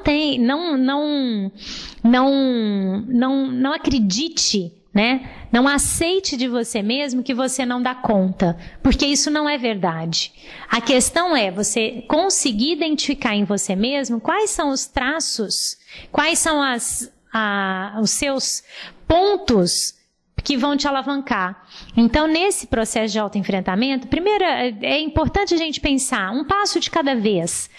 acredite, né? Não aceite de você mesmo que você não dá conta, porque isso não é verdade. A questão é você conseguir identificar em você mesmo quais são os traços, quais são os seus pontos que vão te alavancar. Então, nesse processo de autoenfrentamento, primeiro, é importante a gente pensar um passo de cada vez.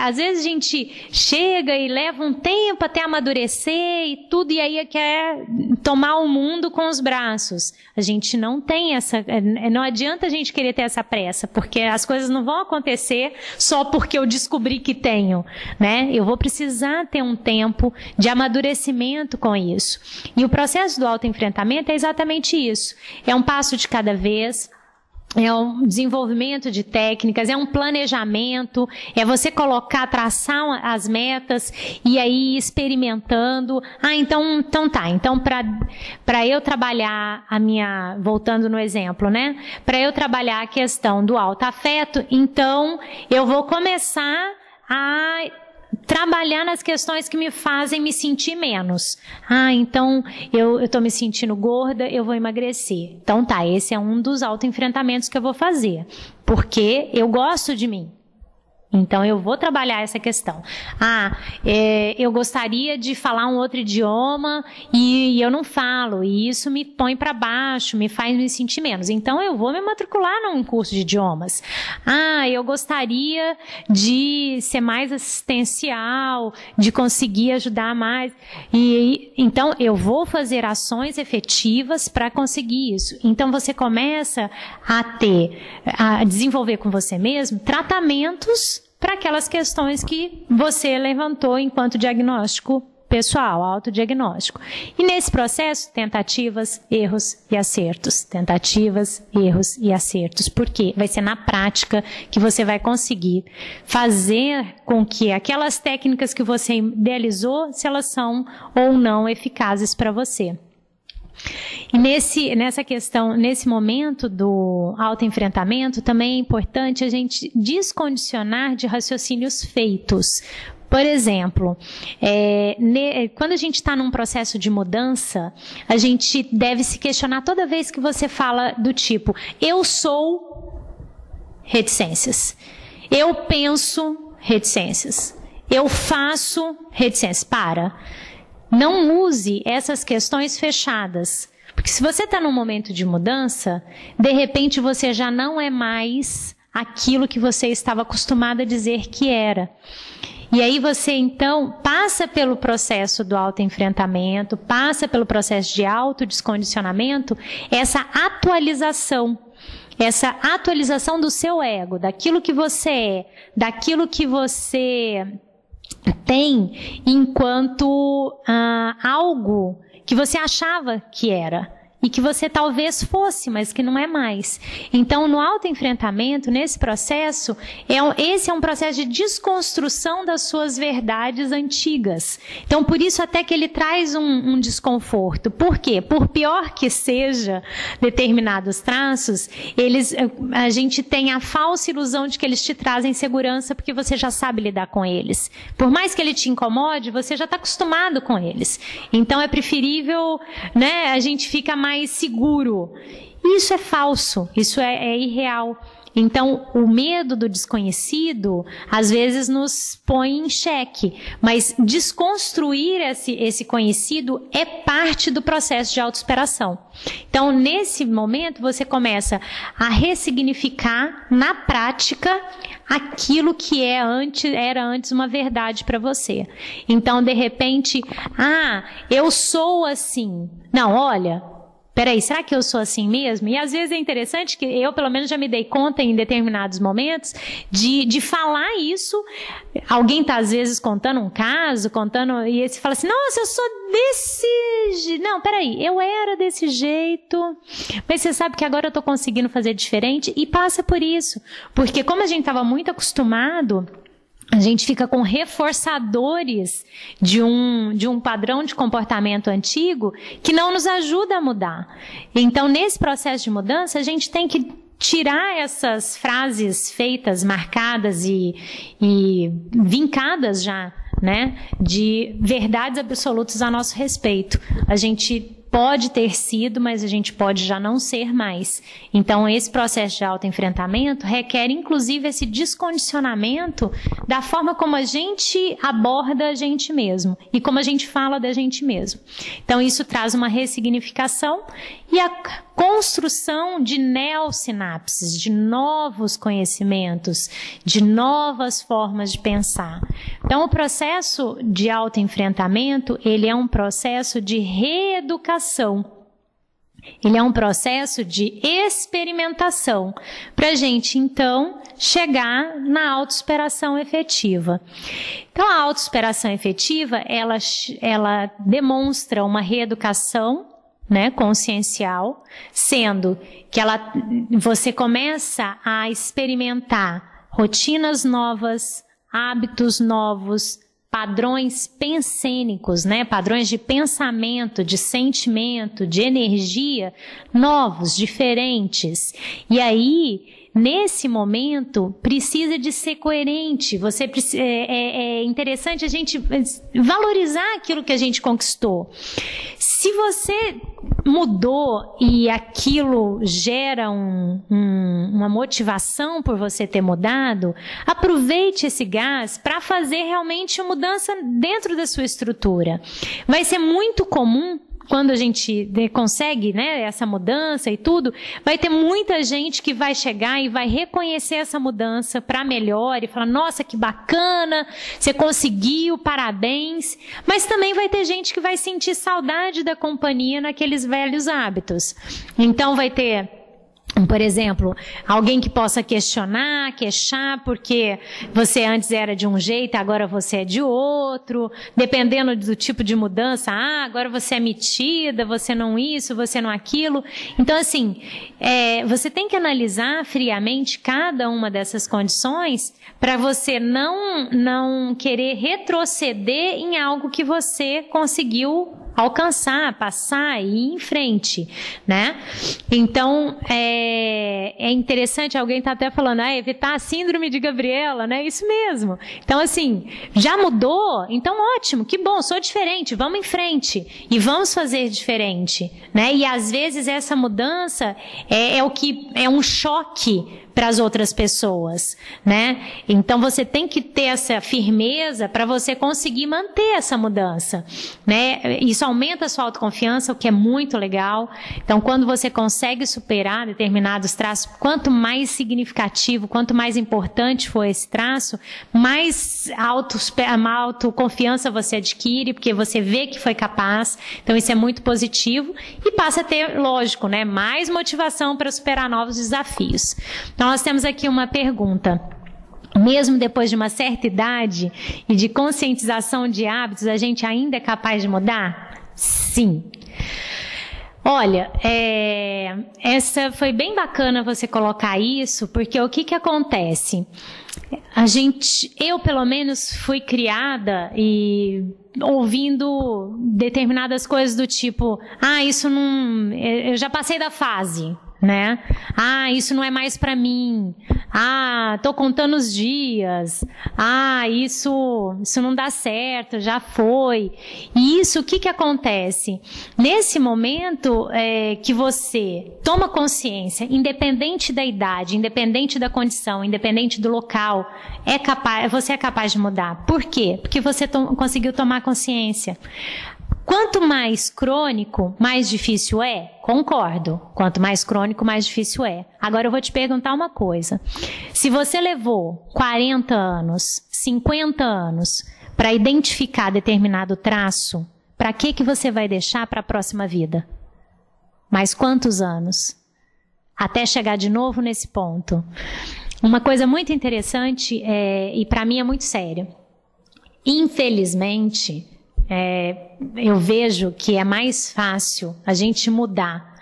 Às vezes a gente chega e leva um tempo até amadurecer e tudo, e aí quer tomar o mundo com os braços. A gente não tem não adianta a gente querer ter essa pressa, porque as coisas não vão acontecer só porque eu descobri que tenho, né? Eu vou precisar ter um tempo de amadurecimento com isso. E o processo do autoenfrentamento é exatamente isso. É um passo de cada vez, é um desenvolvimento de técnicas, é um planejamento, é você traçar as metas e aí experimentando. Então tá. Então, para eu trabalhar voltando no exemplo, né? Para eu trabalhar a questão do autoafeto, então eu vou começar a trabalhar nas questões que me fazem me sentir menos. Então eu tô me sentindo gorda, eu vou emagrecer. Então tá, esse é um dos autoenfrentamentos que eu vou fazer, porque eu gosto de mim. Então, eu vou trabalhar essa questão. Eu gostaria de falar um outro idioma e eu não falo, e isso me põe para baixo, me faz me sentir menos. Então, eu vou me matricular num curso de idiomas. Eu gostaria de ser mais assistencial, de conseguir ajudar mais. Então, eu vou fazer ações efetivas para conseguir isso. Então, você começa a desenvolver com você mesmo tratamentos para aquelas questões que você levantou enquanto diagnóstico pessoal, autodiagnóstico. E nesse processo, tentativas, erros e acertos. Tentativas, erros e acertos. Por quê? Vai ser na prática que você vai conseguir fazer com que aquelas técnicas que você idealizou, se elas são ou não eficazes para você. E nessa questão, nesse momento do autoenfrentamento, também é importante a gente descondicionar de raciocínios feitos. Por exemplo, quando a gente está num processo de mudança, a gente deve se questionar toda vez que você fala do tipo, eu sou reticências. Eu penso reticências. Eu faço reticências. Para. Não use essas questões fechadas. Porque se você está num momento de mudança, de repente você já não é mais aquilo que você estava acostumado a dizer que era. E aí você, então, passa pelo processo do autoenfrentamento, passa pelo processo de autodescondicionamento, essa atualização do seu ego, daquilo que você é, daquilo que você tem enquanto algo que você achava que era. E que você talvez fosse, mas que não é mais. Então, no autoenfrentamento, nesse processo, esse é um processo de desconstrução das suas verdades antigas. Então, por isso até que ele traz um desconforto. Por quê? Por pior que seja determinados traços, a gente tem a falsa ilusão de que eles te trazem segurança porque você já sabe lidar com eles. Por mais que ele te incomode, você já está acostumado com eles. Então, é preferível, né, a gente fica mais seguro. Isso é falso, isso é irreal. Então, o medo do desconhecido, às vezes, nos põe em xeque. Mas desconstruir esse conhecido é parte do processo de autossuperação. Então, nesse momento, você começa a ressignificar, na prática, aquilo que era antes uma verdade para você. Então, de repente, eu sou assim. Não, olha... Peraí, será que eu sou assim mesmo? E às vezes é interessante que eu, pelo menos, já me dei conta em determinados momentos de falar isso. Alguém está, às vezes, contando um caso, e você fala assim, nossa, eu sou desse... Não, peraí, eu era desse jeito, mas você sabe que agora eu estou conseguindo fazer diferente e passa por isso. Porque como a gente estava muito acostumado... A gente fica com reforçadores de um padrão de comportamento antigo que não nos ajuda a mudar. Então, nesse processo de mudança, a gente tem que tirar essas frases feitas, marcadas e vincadas já, né, de verdades absolutas a nosso respeito. A gente pode ter sido, mas a gente pode já não ser mais. Então, esse processo de autoenfrentamento requer, inclusive, esse descondicionamento da forma como a gente aborda a gente mesmo e como a gente fala da gente mesmo. Então, isso traz uma ressignificação e a construção de neossinapses, de novos conhecimentos, de novas formas de pensar. Então, o processo de autoenfrentamento, ele é um processo de reeducação. Ele é um processo de experimentação para a gente, então, chegar na autossuperação efetiva. Então, a autossuperação efetiva, ela demonstra uma reeducação, né, consciencial, sendo que você começa a experimentar rotinas novas, hábitos novos, padrões pensênicos, né, padrões de pensamento, de sentimento, de energia novos, diferentes. E aí, nesse momento, precisa de ser coerente. É interessante a gente valorizar aquilo que a gente conquistou. Se você mudou e aquilo gera uma motivação por você ter mudado, aproveite esse gás para fazer realmente uma mudança dentro da sua estrutura. Vai ser muito comum, quando a gente consegue, né, essa mudança e tudo, vai ter muita gente que vai chegar e vai reconhecer essa mudança para melhor e falar, nossa, que bacana, você conseguiu, parabéns. Mas também vai ter gente que vai sentir saudade da companhia naqueles velhos hábitos. Então vai ter, por exemplo, alguém que possa questionar, queixar, porque você antes era de um jeito, agora você é de outro, dependendo do tipo de mudança, agora você é metida, você não isso, você não aquilo. Então, assim, você tem que analisar friamente cada uma dessas condições para você não querer retroceder em algo que você conseguiu alcançar, passar e ir em frente, né? Então, é interessante, alguém está até falando, evitar a síndrome de Gabriela, né? Isso mesmo. Então, assim, já mudou? Então, ótimo, que bom, sou diferente, vamos em frente e vamos fazer diferente, né? E às vezes essa mudança é um choque para as outras pessoas, né? Então você tem que ter essa firmeza para você conseguir manter essa mudança, né? Isso aumenta a sua autoconfiança, o que é muito legal. Então, quando você consegue superar determinados traços, quanto mais significativo, quanto mais importante for esse traço, mais autoconfiança você adquire, porque você vê que foi capaz. Então, isso é muito positivo e passa a ter, lógico, né? Mais motivação para superar novos desafios. Então, nós temos aqui uma pergunta. Mesmo depois de uma certa idade e de conscientização de hábitos, a gente ainda é capaz de mudar? Sim. Olha, essa foi bem bacana você colocar isso, porque o que acontece? Eu pelo menos fui criada e ouvindo determinadas coisas do tipo, isso não, eu já passei da fase, né? Isso não é mais para mim. Tô contando os dias. Isso não dá certo, já foi. E isso, o que acontece? Nesse momento que você toma consciência, independente da idade, independente da condição, independente do local, você é capaz de mudar. Por quê? Porque você conseguiu tomar consciência. Quanto mais crônico, mais difícil é? Concordo. Quanto mais crônico, mais difícil é. Agora eu vou te perguntar uma coisa. Se você levou 40 anos, 50 anos para identificar determinado traço, para que você vai deixar para a próxima vida? Mais quantos anos? Até chegar de novo nesse ponto. Uma coisa muito interessante, e para mim é muito sério. Infelizmente, eu vejo que é mais fácil a gente mudar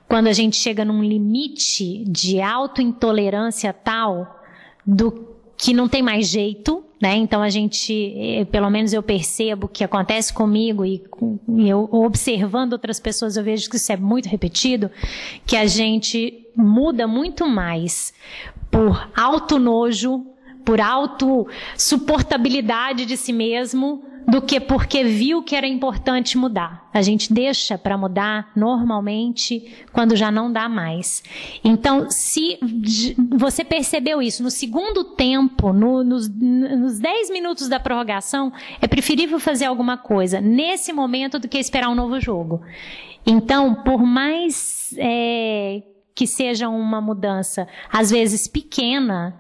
quando a gente chega num limite de autointolerância tal do que não tem mais jeito, né? Então pelo menos eu percebo que acontece comigo e eu observando outras pessoas eu vejo que isso é muito repetido, que a gente muda muito mais por autonojo, por autossuportabilidade de si mesmo, do que porque viu que era importante mudar. A gente deixa para mudar normalmente quando já não dá mais. Então, se você percebeu isso no segundo tempo, nos 10 minutos da prorrogação, é preferível fazer alguma coisa nesse momento do que esperar um novo jogo. Então, por mais que seja uma mudança, às vezes pequena,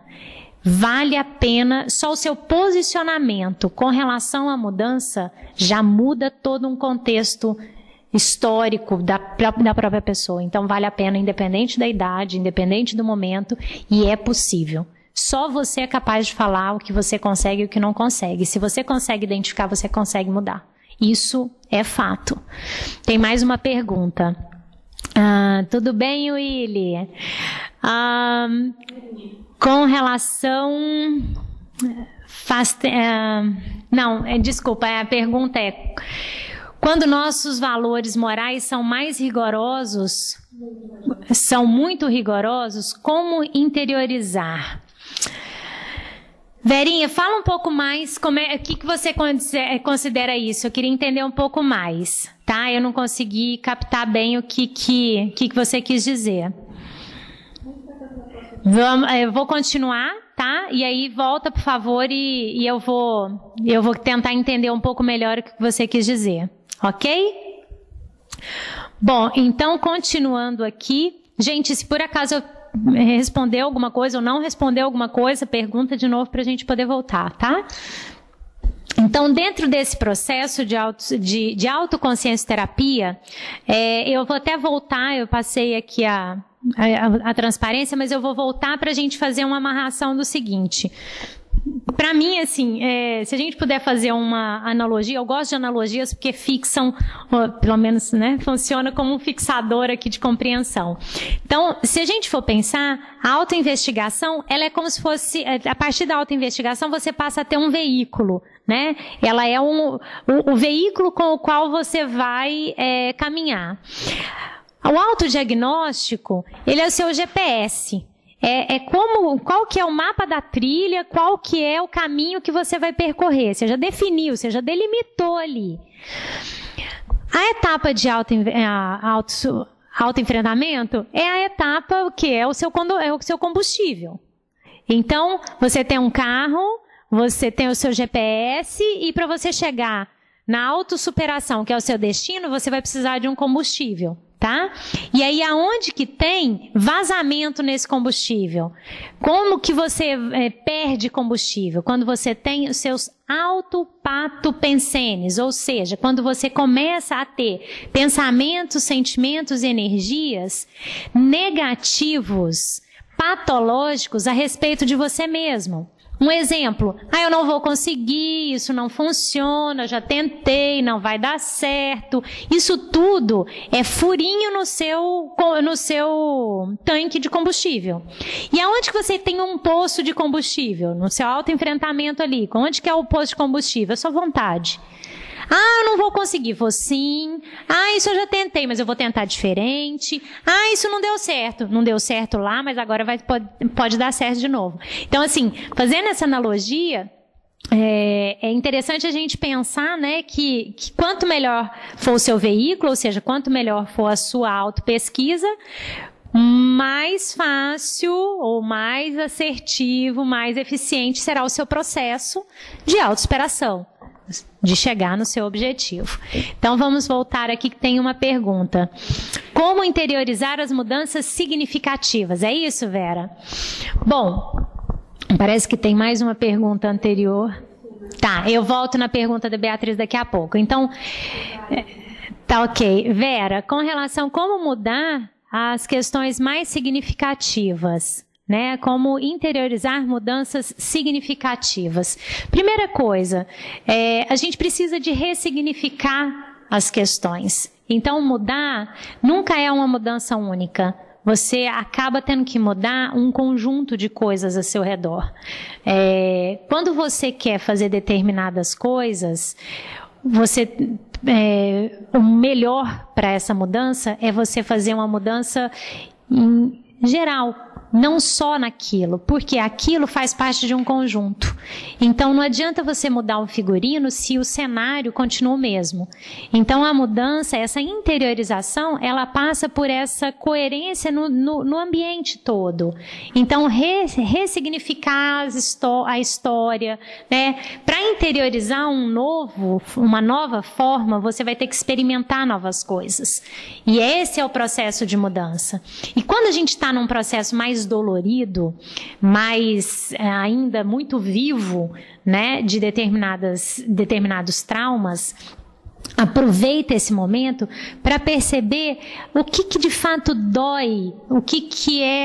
vale a pena, só o seu posicionamento com relação à mudança já muda todo um contexto histórico da própria pessoa. Então vale a pena, independente da idade, independente do momento, e é possível. Só você é capaz de falar o que você consegue e o que não consegue. Se você consegue identificar, você consegue mudar. Isso é fato. Tem mais uma pergunta. Tudo bem, Willy? Com relação... desculpa, a pergunta é... Quando nossos valores morais são mais rigorosos, são muito rigorosos, como interiorizar? Verinha, fala um pouco mais, o que você considera isso? Eu queria entender um pouco mais, tá? Eu não consegui captar bem o que você quis dizer. Eu vou continuar, tá? E aí volta, por favor, e eu vou tentar entender um pouco melhor o que você quis dizer, ok? Bom, então continuando aqui, gente, se por acaso eu responder alguma coisa ou não responder alguma coisa, pergunta de novo para a gente poder voltar, tá? Então, dentro desse processo de autoconsciência terapia, eu vou até voltar, eu passei aqui a transparência, mas eu vou voltar para a gente fazer uma amarração do seguinte. para mim, assim, se a gente puder fazer uma analogia, eu gosto de analogias porque fixam, pelo menos, né, funciona como um fixador aqui de compreensão. Então, se a gente for pensar, a autoinvestigação, ela é como se fosse, a partir da autoinvestigação, você passa a ter um veículo, né? Ela é o veículo com o qual você vai caminhar. O autodiagnóstico, ele é o seu GPS. Qual que é o mapa da trilha, qual que é o caminho que você vai percorrer. Você já definiu, você já delimitou ali. A etapa de autoenfrentamento é a etapa que é o seu combustível. Então, você tem um carro, você tem o seu GPS e para você chegar na autossuperação, que é o seu destino, você vai precisar de um combustível. Tá? E aí, aonde que tem vazamento nesse combustível? Como que você perde combustível? Quando você tem os seus autopatopensenes, ou seja, quando você começa a ter pensamentos, sentimentos e energias negativos, patológicos a respeito de você mesmo. Um exemplo, eu não vou conseguir, isso não funciona, já tentei, não vai dar certo. Isso tudo é furinho no seu tanque de combustível. E aonde que você tem um poço de combustível? No seu autoenfrentamento ali. Onde que é o poço de combustível? É sua vontade. Eu não vou conseguir. Vou sim. Isso eu já tentei, mas eu vou tentar diferente. Isso não deu certo. Não deu certo lá, mas agora pode dar certo de novo. Então, assim, fazendo essa analogia, é interessante a gente pensar, né, que quanto melhor for o seu veículo, ou seja, quanto melhor for a sua autopesquisa, mais fácil ou mais assertivo, mais eficiente será o seu processo de autossuperação, de chegar no seu objetivo. Então, vamos voltar aqui que tem uma pergunta. Como interiorizar as mudanças significativas? É isso, Vera? Bom, parece que tem mais uma pergunta anterior. Tá, eu volto na pergunta da Beatriz daqui a pouco. Então, tá ok. Vera, com relação a como mudar as questões mais significativas, né? Como interiorizar mudanças significativas. Primeira coisa, a gente precisa de ressignificar as questões. Então, mudar nunca é uma mudança única. Você acaba tendo que mudar um conjunto de coisas a seu redor. Quando você quer fazer determinadas coisas, o melhor para essa mudança é você fazer uma mudança em geral. Não só naquilo, porque aquilo faz parte de um conjunto. Então, não adianta você mudar um figurino se o cenário continua o mesmo. Então, a mudança, essa interiorização, ela passa por essa coerência no ambiente todo. Então, ressignificar a história, né? Para interiorizar uma nova forma, você vai ter que experimentar novas coisas. E esse é o processo de mudança. E quando a gente está num processo mais dolorido, mas ainda muito vivo, né, de determinados traumas, aproveita esse momento para perceber o que de fato dói,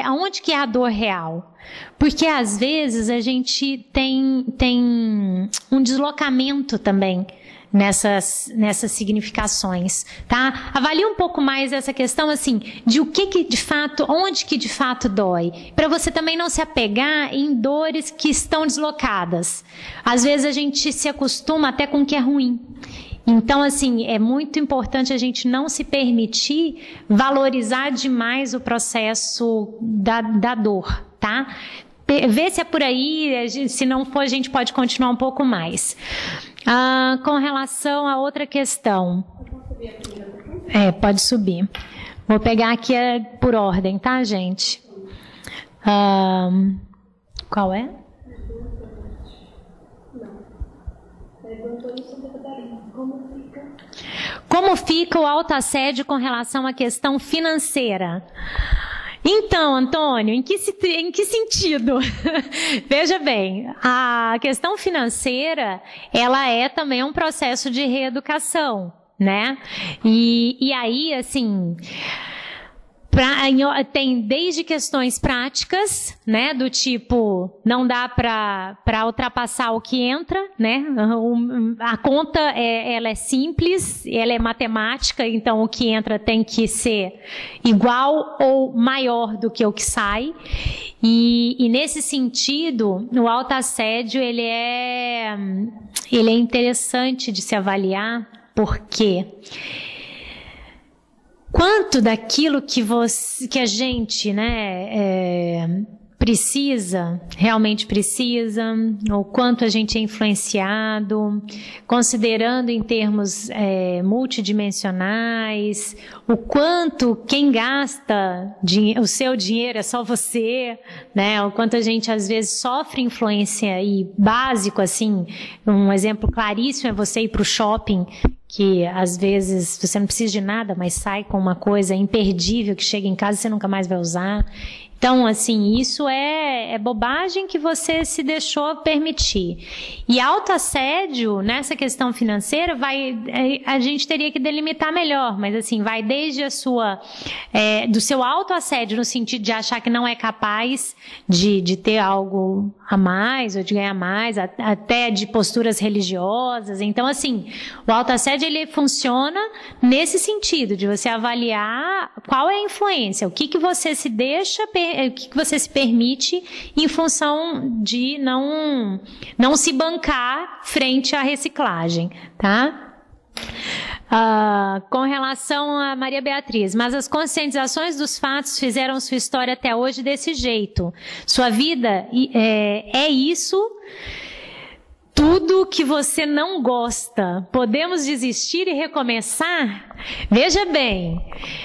aonde que é a dor real. Porque às vezes a gente tem um deslocamento também nessas significações, tá? Avalie um pouco mais essa questão, assim, de onde que de fato dói, para você também não se apegar em dores que estão deslocadas. Às vezes a gente se acostuma até com o que é ruim. Então, assim, é muito importante a gente não se permitir valorizar demais o processo da dor, tá? Vê se é por aí, se não for, a gente pode continuar um pouco mais. Com relação a outra questão. Pode subir. Vou pegar aqui por ordem, tá, gente? Qual é? Como fica o autoassédio com relação à questão financeira? Então, Antônio, em que sentido? Veja bem, a questão financeira, ela é também um processo de reeducação, né? E aí, assim, Tem desde questões práticas, né, do tipo, não dá para ultrapassar o que entra, né, a conta ela é simples, ela é matemática, então o que entra tem que ser igual ou maior do que o que sai, e nesse sentido, o autoassédio ele é interessante de se avaliar, porque quanto daquilo que a gente, né, realmente precisa, ou quanto a gente é influenciado, considerando em termos multidimensionais, o quanto quem gasta o seu dinheiro é só você, né? O quanto a gente às vezes sofre influência, e básico assim, um exemplo claríssimo é você ir para o shopping, que às vezes você não precisa de nada, mas sai com uma coisa imperdível que chega em casa e você nunca mais vai usar. Então, assim, isso é bobagem que você se deixou permitir. E autoassédio, nessa questão financeira, a gente teria que delimitar melhor, mas assim, vai desde do seu autoassédio, no sentido de achar que não é capaz de ter algo a mais, ou de ganhar mais, até de posturas religiosas. Então, assim, o autoassédio, ele funciona nesse sentido, de você avaliar qual é a influência, o que você se deixa, o que você se permite em função de não se bancar frente à reciclagem, tá? Com relação a Maria Beatriz, mas as conscientizações dos fatos fizeram sua história até hoje desse jeito. Sua vida é isso. Tudo que você não gosta, podemos desistir e recomeçar? Veja bem,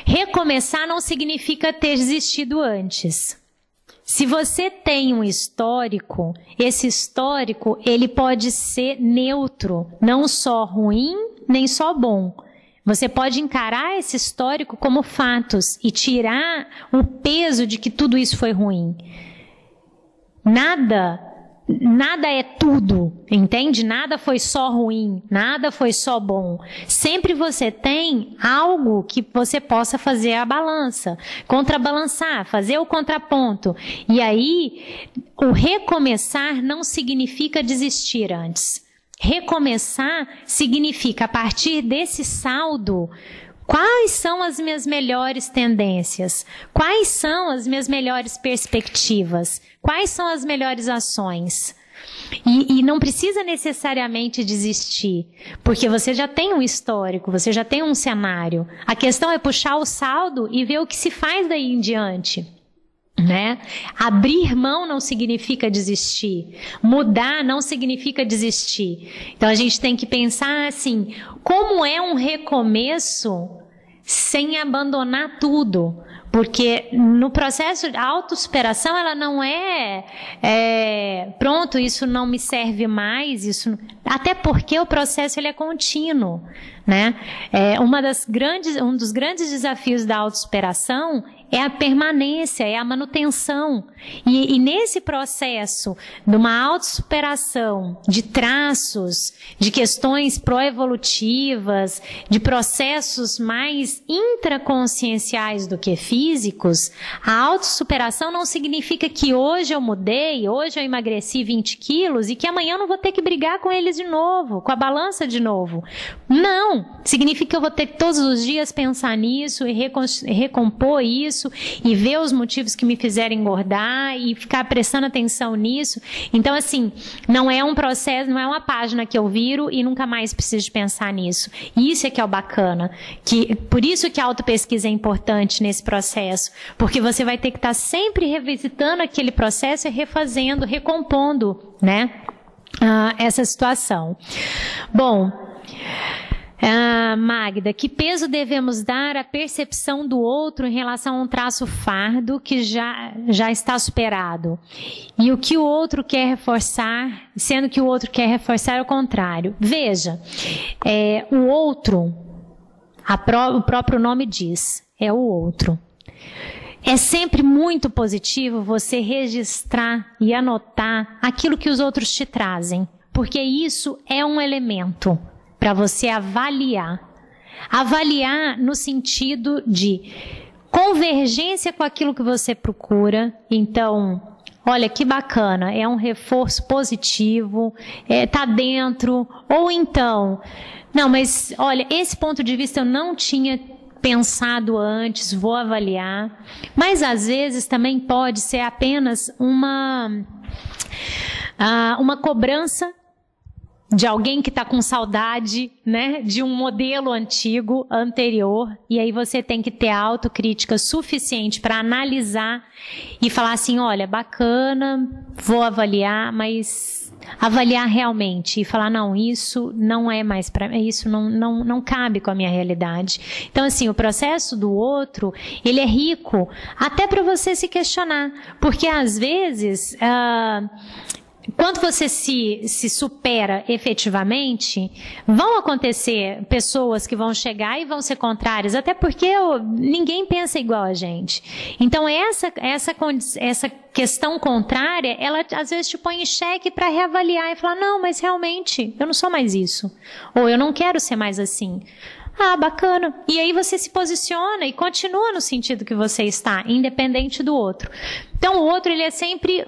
recomeçar não significa ter desistido antes. Se você tem um histórico, esse histórico ele pode ser neutro, não só ruim, nem só bom. Você pode encarar esse histórico como fatos e tirar o peso de que tudo isso foi ruim. Nada é tudo, entende? Nada foi só ruim, nada foi só bom. Sempre você tem algo que você possa fazer a balança, contrabalançar, fazer o contraponto. E aí, o recomeçar não significa desistir antes. Recomeçar significa, a partir desse saldo, quais são as minhas melhores tendências? Quais são as minhas melhores perspectivas? Quais são as melhores ações? E não precisa necessariamente desistir, porque você já tem um histórico, você já tem um cenário. A questão é puxar o saldo e ver o que se faz daí em diante. Né? Abrir mão não significa desistir. Mudar não significa desistir. Então a gente tem que pensar assim, como é um recomeço sem abandonar tudo? Porque no processo de autossuperação ela não pronto, isso não me serve mais, até porque o processo ele é contínuo, né? Um dos grandes desafios da autossuperação é a permanência, é a manutenção. E nesse processo de uma autossuperação, de traços, de questões pró-evolutivas, de processos mais intraconscienciais do que físicos, a autossuperação não significa que hoje eu mudei, hoje eu emagreci 20 quilos e que amanhã eu não vou ter que brigar com eles de novo, com a balança de novo. Não! Significa que eu vou ter que todos os dias pensar nisso e recompor isso, e ver os motivos que me fizeram engordar e ficar prestando atenção nisso. Então, assim, não é um processo, não é uma página que eu viro e nunca mais preciso de pensar nisso. Isso é que é o bacana. Por isso que a autopesquisa é importante nesse processo, porque você vai ter que estar sempre revisitando aquele processo e refazendo, recompondo, né, essa situação. Bom, Magda, que peso devemos dar à percepção do outro em relação a um traço fardo que já está superado? E o que o outro quer reforçar, sendo que o outro quer reforçar o contrário. Veja, o outro, o próprio nome diz, é o outro. É sempre muito positivo você registrar e anotar aquilo que os outros te trazem, porque isso é um elemento para você avaliar. Avaliar no sentido de convergência com aquilo que você procura. Então, olha que bacana, é um reforço positivo, tá dentro. Ou então, não, mas olha, esse ponto de vista eu não tinha pensado antes, vou avaliar. Mas às vezes também pode ser apenas uma cobrança de alguém que está com saudade, né, de um modelo antigo, anterior, e aí você tem que ter a autocrítica suficiente para analisar e falar assim, olha, bacana, vou avaliar, mas avaliar realmente e falar, não, isso não é mais para isso não cabe com a minha realidade. Então, assim, o processo do outro, ele é rico até para você se questionar, porque às vezes quando você se supera efetivamente, vão acontecer pessoas que vão chegar e vão ser contrárias, até porque ninguém pensa igual a gente. Então, essa questão contrária, ela às vezes te põe em xeque para reavaliar e falar, não, mas realmente, eu não sou mais isso. Ou eu não quero ser mais assim. Ah, bacana. E aí você se posiciona e continua no sentido que você está, independente do outro. Então, o outro, ele é sempre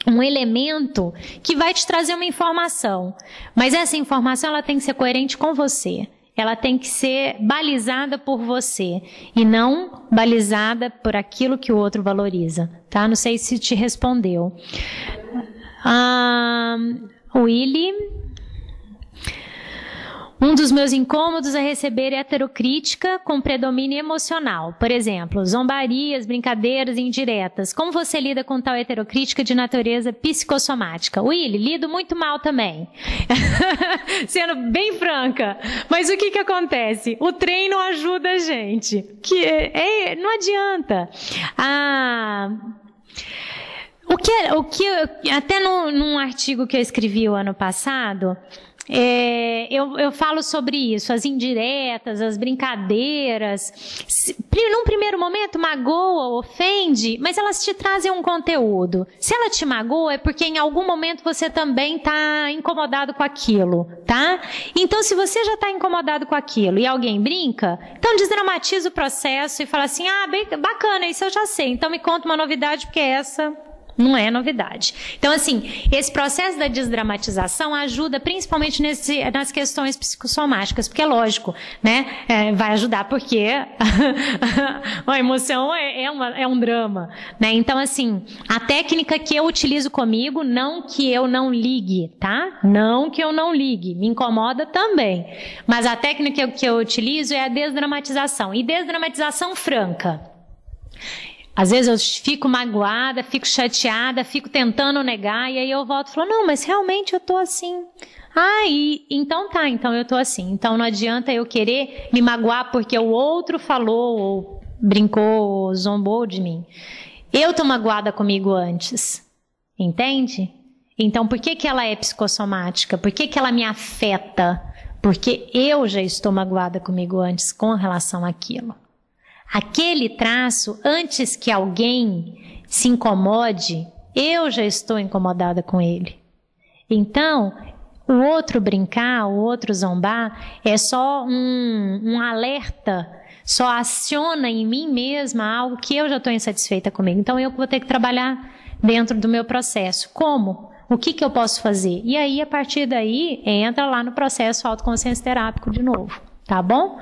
um elemento que vai te trazer uma informação. Mas essa informação, ela tem que ser coerente com você. Ela tem que ser balizada por você e não balizada por aquilo que o outro valoriza, tá? Não sei se te respondeu. Willy... Um dos meus incômodos é receber heterocrítica com predomínio emocional. Por exemplo, zombarias, brincadeiras indiretas. Como você lida com tal heterocrítica de natureza psicossomática? Willy, lido muito mal também. Sendo bem franca. Mas o que acontece? O treino ajuda a gente. Não adianta. Até num artigo que eu escrevi o ano passado... eu falo sobre isso, as indiretas, as brincadeiras, num primeiro momento magoa, ofende, mas elas te trazem um conteúdo. Se ela te magoa é porque em algum momento você também está incomodado com aquilo, tá? Então se você já está incomodado com aquilo e alguém brinca, então desdramatiza o processo e fala assim, bacana, isso eu já sei, então me conta uma novidade porque essa... não é novidade. Então, assim, esse processo da desdramatização ajuda principalmente nas questões psicossomáticas, porque é lógico, né? Vai ajudar porque a emoção é um drama, né? Então, assim, a técnica que eu utilizo comigo, não que eu não ligue, tá? Não que eu não ligue, me incomoda também. Mas a técnica que eu utilizo é a desdramatização, e desdramatização franca. Às vezes eu fico magoada, fico chateada, fico tentando negar, e aí eu volto e falo, não, mas realmente eu tô assim. Então eu tô assim. Então não adianta eu querer me magoar porque o outro falou, ou brincou, ou zombou de mim. Eu tô magoada comigo antes. Entende? Então por que ela é psicossomática? Por que ela me afeta? Porque eu já estou magoada comigo antes com relação àquilo. Aquele traço, antes que alguém se incomode, eu já estou incomodada com ele. Então, o outro brincar, o outro zombar, é só um alerta, só aciona em mim mesma algo que eu já estou insatisfeita comigo. Então, eu vou ter que trabalhar dentro do meu processo. Como? O que eu posso fazer? E aí, a partir daí, entra lá no processo autoconsciência terápico de novo. Tá bom?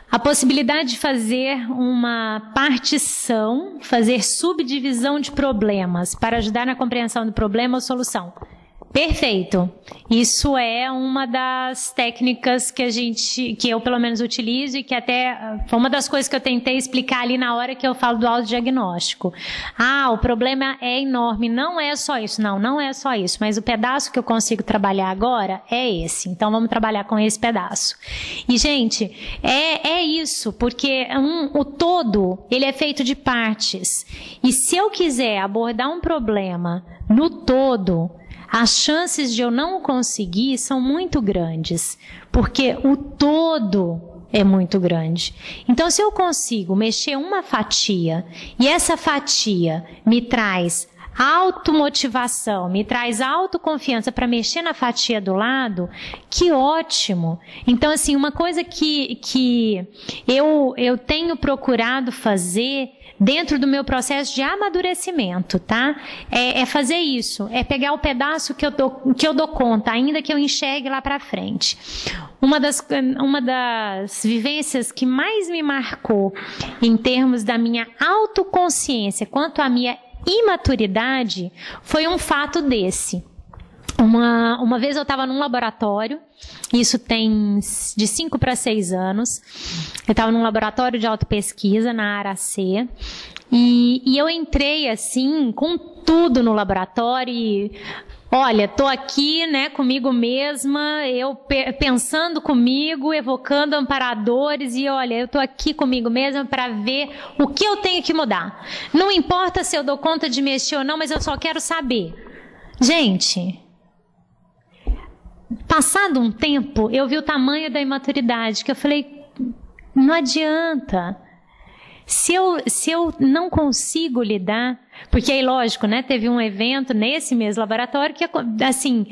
A possibilidade de fazer uma partição, fazer subdivisão de problemas para ajudar na compreensão do problema ou solução. Perfeito. Isso é uma das técnicas que eu pelo menos utilizo e que até foi uma das coisas que eu tentei explicar ali na hora que eu falo do autodiagnóstico. O problema é enorme, não é só isso. Não é só isso, mas o pedaço que eu consigo trabalhar agora é esse. Então vamos trabalhar com esse pedaço. E gente, é isso, porque o todo, ele é feito de partes. E se eu quiser abordar um problema no todo, as chances de eu não conseguir são muito grandes, porque o todo é muito grande. Então, se eu consigo mexer uma fatia, e essa fatia me traz automotivação, me traz autoconfiança para mexer na fatia do lado, que ótimo. Então, assim, uma coisa que eu tenho procurado fazer dentro do meu processo de amadurecimento, tá? É fazer isso, é pegar o pedaço que eu dou conta, ainda que eu enxergue lá para frente. Uma das vivências que mais me marcou em termos da minha autoconsciência quanto à minha imaturidade foi um fato desse. Uma vez eu estava num laboratório, isso tem de 5 para 6 anos, eu estava num laboratório de autopesquisa na ARAC, e eu entrei assim, com tudo no laboratório, e, olha, tô aqui, né, comigo mesma, eu pensando comigo, evocando amparadores, e olha, eu tô aqui comigo mesma para ver o que eu tenho que mudar. Não importa se eu dou conta de mexer ou não, mas eu só quero saber. Gente, passado um tempo, eu vi o tamanho da imaturidade, que eu falei, não adianta. Se eu não consigo lidar, porque aí, lógico, né, teve um evento nesse mesmo laboratório que, assim,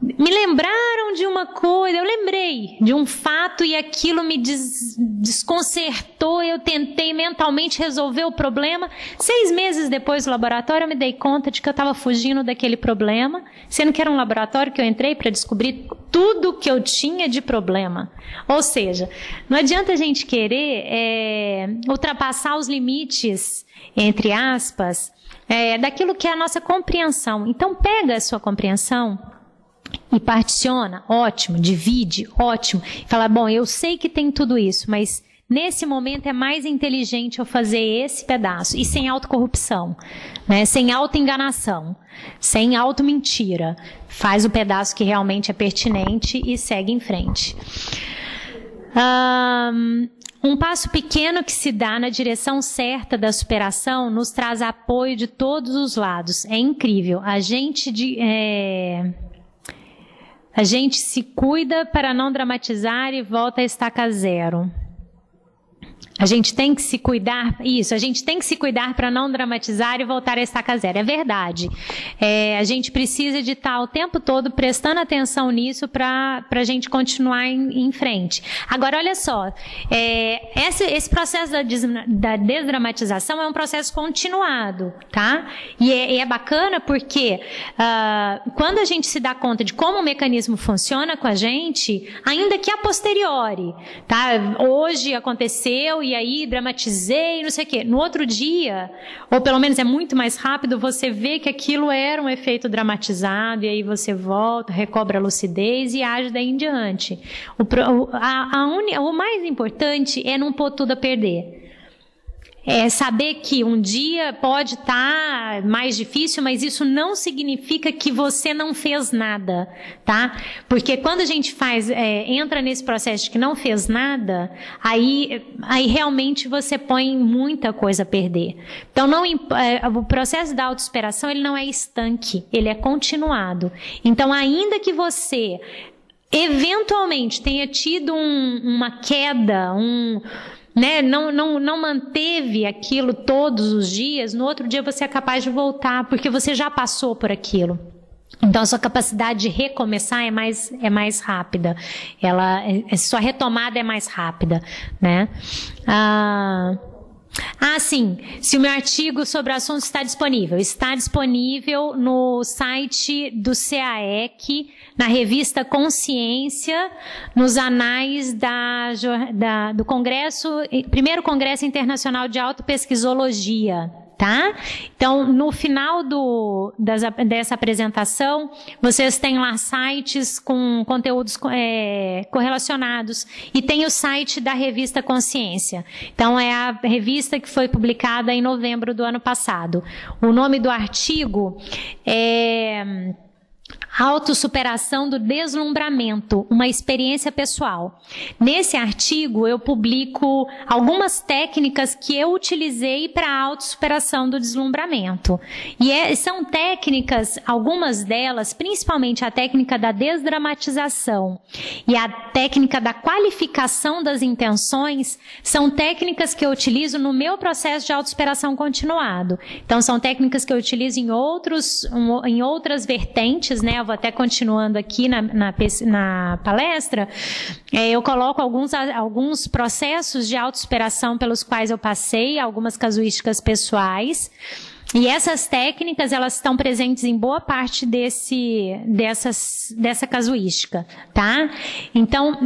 me lembraram de uma coisa, eu lembrei de um fato e aquilo me desconcertou, eu tentei mentalmente resolver o problema. 6 meses depois do laboratório eu me dei conta de que eu estava fugindo daquele problema, sendo que era um laboratório que eu entrei para descobrir tudo que eu tinha de problema. Ou seja, não adianta a gente querer ultrapassar os limites, entre aspas, daquilo que é a nossa compreensão. Então pega a sua compreensão e particiona, ótimo, divide, ótimo, e fala, bom, eu sei que tem tudo isso, mas nesse momento é mais inteligente eu fazer esse pedaço, e sem autocorrupção, né? Sem autoenganação, sem automentira, faz o pedaço que realmente é pertinente e segue em frente. Um passo pequeno que se dá na direção certa da superação nos traz apoio de todos os lados, é incrível, a gente se cuida para não dramatizar e volta a estaca zero. A gente tem que se cuidar, a gente tem que se cuidar para não dramatizar e voltar a estaca zero. É verdade. A gente precisa de estar o tempo todo prestando atenção nisso para a gente continuar em frente. Agora, olha só, esse processo da desdramatização é um processo continuado, tá? E é bacana porque quando a gente se dá conta de como o mecanismo funciona com a gente, ainda que a posteriori, tá? Hoje aconteceu e aí dramatizei, não sei o quê. No outro dia, ou pelo menos é muito mais rápido, você vê que aquilo era um efeito dramatizado, e aí você volta, recobra a lucidez e age daí em diante. O mais importante é não pôr tudo a perder. É saber que um dia pode estar mais difícil, mas isso não significa que você não fez nada, tá? Porque quando a gente entra nesse processo de que não fez nada, aí realmente você põe muita coisa a perder. Então, o processo da autossuperação, ele não é estanque, ele é continuado. Então, ainda que você eventualmente tenha tido uma queda, né, não manteve aquilo todos os dias, no outro dia você é capaz de voltar, porque você já passou por aquilo. Então a sua capacidade de recomeçar é mais rápida. Sua retomada é mais rápida, né? Sim, se o meu artigo sobre o assunto está disponível no site do CAEC, na revista Consciência, nos anais do primeiro Congresso Internacional de Autopesquisologia, tá? Então, no final dessa apresentação, vocês têm lá sites com conteúdos correlacionados, e tem o site da revista Consciência. Então, é a revista que foi publicada em novembro do ano passado. O nome do artigo é Autossuperação do deslumbramento, uma experiência pessoal. Nesse artigo eu publico algumas técnicas que eu utilizei para a autossuperação do deslumbramento. E são técnicas, algumas delas, principalmente a técnica da desdramatização e a técnica da qualificação das intenções, são técnicas que eu utilizo no meu processo de autossuperação continuado. Então são técnicas que eu utilizo em outras vertentes, né? Vou até continuando aqui na palestra, eu coloco alguns processos de autossuperação pelos quais eu passei, algumas casuísticas pessoais, e essas técnicas, elas estão presentes em boa parte dessa casuística, tá? Então,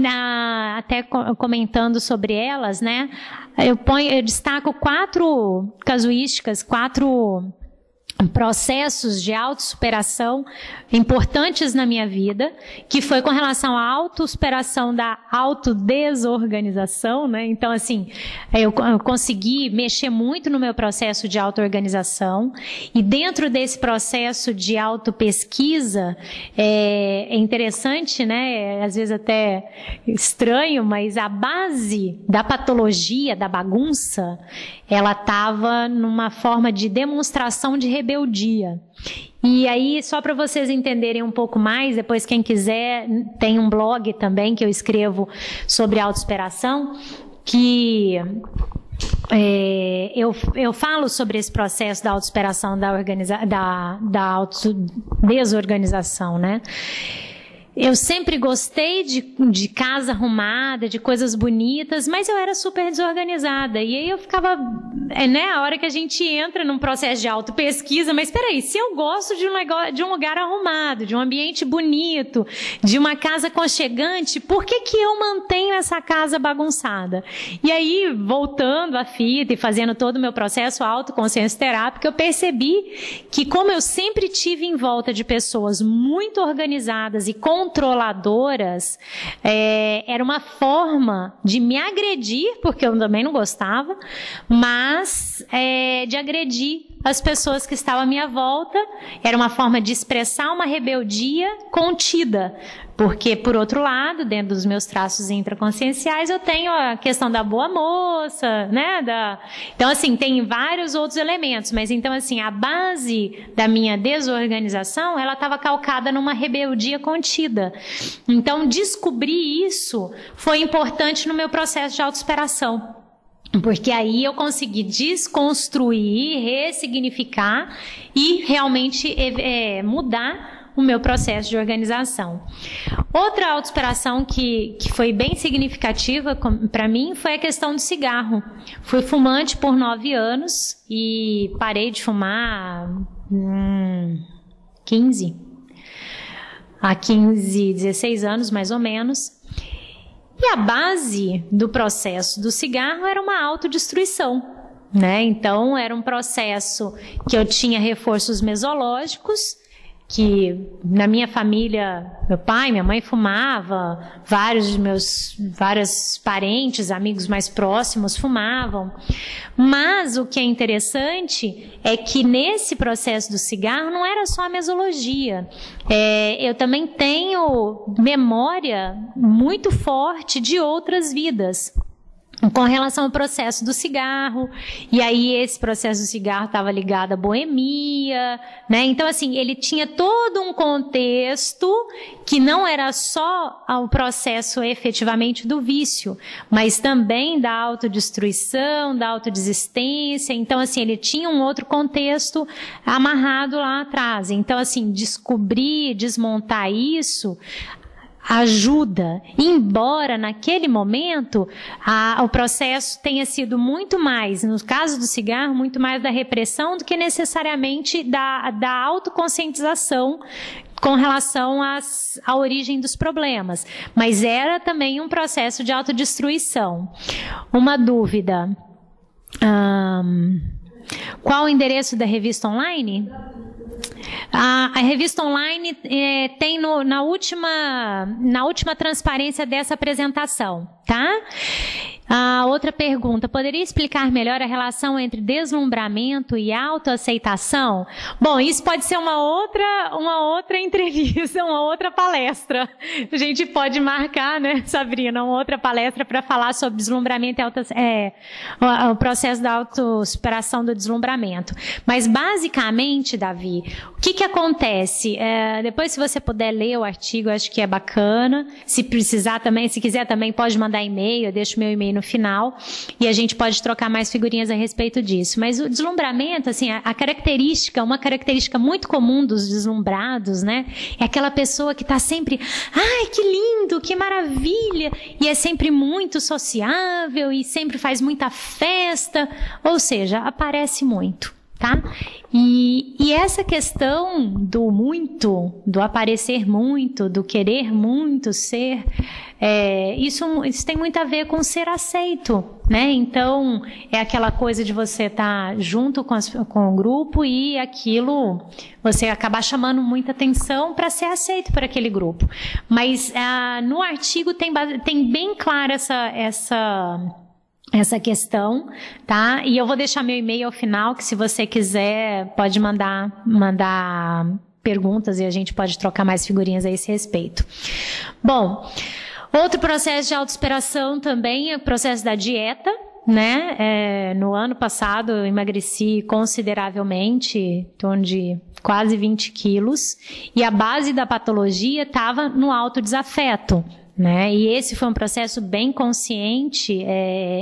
até comentando sobre elas, né, eu destaco 4 casuísticas, 4 processos de autossuperação importantes na minha vida, que foi com relação à autossuperação da autodesorganização, né? Então, assim, eu consegui mexer muito no meu processo de autoorganização, e dentro desse processo de autopesquisa, é interessante, né? Às vezes até estranho, mas a base da patologia, da bagunça, ela estava numa forma de demonstração de rebeldia. E aí, só para vocês entenderem um pouco mais, depois quem quiser, tem um blog também que eu escrevo sobre autossuperação, que eu falo sobre esse processo da autossuperação da autodesorganização, né? Eu sempre gostei de casa arrumada, de coisas bonitas, mas eu era super desorganizada. E aí eu ficava, né, a hora que a gente entra num processo de autopesquisa, mas espera aí, se eu gosto de um lugar arrumado, de um ambiente bonito, de uma casa aconchegante, por que eu mantenho essa casa bagunçada? E aí, voltando à fita e fazendo todo o meu processo autoconsciência terápico, eu percebi que, como eu sempre tive em volta de pessoas muito organizadas e controladoras, era uma forma de me agredir, porque eu também não gostava, mas de agredir as pessoas que estavam à minha volta. Era uma forma de expressar uma rebeldia contida, porque, por outro lado, dentro dos meus traços intraconscienciais, eu tenho a questão da boa moça, né? Então, assim, tem vários outros elementos, mas então, assim, a base da minha desorganização, ela estava calcada numa rebeldia contida. Então, descobrir isso foi importante no meu processo de autossuperação, porque aí eu consegui desconstruir, ressignificar e realmente mudar o meu processo de organização. Outra autossuperação que foi bem significativa para mim foi a questão do cigarro. Fui fumante por 9 anos e parei de fumar há 16 anos mais ou menos. E a base do processo do cigarro era uma autodestruição, né? Então era um processo que eu tinha reforços mesológicos, que na minha família, meu pai, minha mãe fumava, vários parentes, amigos mais próximos fumavam. Mas o que é interessante é que nesse processo do cigarro não era só a mesologia. Eu também tenho memória muito forte de outras vidas com relação ao processo do cigarro, e aí esse processo do cigarro estava ligado à boemia, né? Então, assim, ele tinha todo um contexto que não era só o processo efetivamente do vício, mas também da autodestruição, da autodesistência. Então, assim, ele tinha um outro contexto amarrado lá atrás. Então, assim, descobrir, desmontar isso ajuda, embora naquele momento o processo tenha sido muito mais, no caso do cigarro, muito mais da repressão do que necessariamente da autoconscientização com relação à origem dos problemas. Mas era também um processo de autodestruição. Uma dúvida. Qual o endereço da revista online? A revista online tem na última transparência dessa apresentação, tá? outra pergunta, poderia explicar melhor a relação entre deslumbramento e autoaceitação? Bom, isso pode ser uma outra entrevista, uma outra palestra. A gente pode marcar, né, Sabrina, uma outra palestra para falar sobre deslumbramento e o processo da autossuperação do deslumbramento. Mas, basicamente, Davi, o que acontece? Depois, se você puder ler o artigo, acho que é bacana. Se precisar também, se quiser também, pode mandar e-mail, eu deixo meu e-mail no final, e a gente pode trocar mais figurinhas a respeito disso. Mas o deslumbramento, assim, uma característica muito comum dos deslumbrados, né, é aquela pessoa que está sempre, ai, que lindo, que maravilha, e é sempre muito sociável, e sempre faz muita festa, ou seja, aparece muito. Tá? E essa questão do muito, do aparecer muito, do querer muito ser, isso tem muito a ver com ser aceito, né? Então, é aquela coisa de você estar junto com o grupo e aquilo, você acabar chamando muita atenção para ser aceito por aquele grupo. Mas no artigo tem bem clara essa questão, tá? E eu vou deixar meu e-mail ao final, que se você quiser, pode mandar perguntas e a gente pode trocar mais figurinhas a esse respeito. Bom, outro processo de autossuperação também é o processo da dieta, né? No ano passado eu emagreci consideravelmente, em torno de quase 20 quilos, e a base da patologia estava no autodesafeto. Né? E esse foi um processo bem consciente,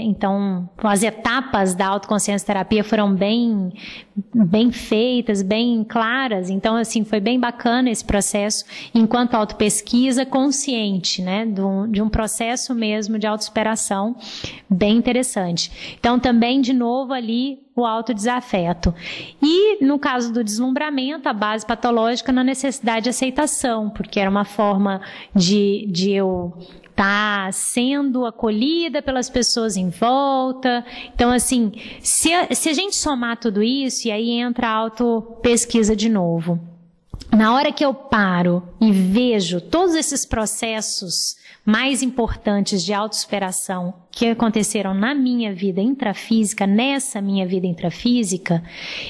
então as etapas da autoconsciência terapia foram bem feitas, bem claras, então assim, foi bem bacana esse processo, enquanto autopesquisa consciente, né? De um processo mesmo de autossuperação, bem interessante. Então também, de novo, ali o autodesafeto. E, no caso do deslumbramento, a base patológica na necessidade de aceitação, porque era uma forma de eu estar sendo acolhida pelas pessoas em volta. Então, assim, se a gente somar tudo isso, e aí entra a autopesquisa de novo. Na hora que eu paro e vejo todos esses processos mais importantes de autossuperação que aconteceram na minha vida intrafísica, nessa minha vida intrafísica,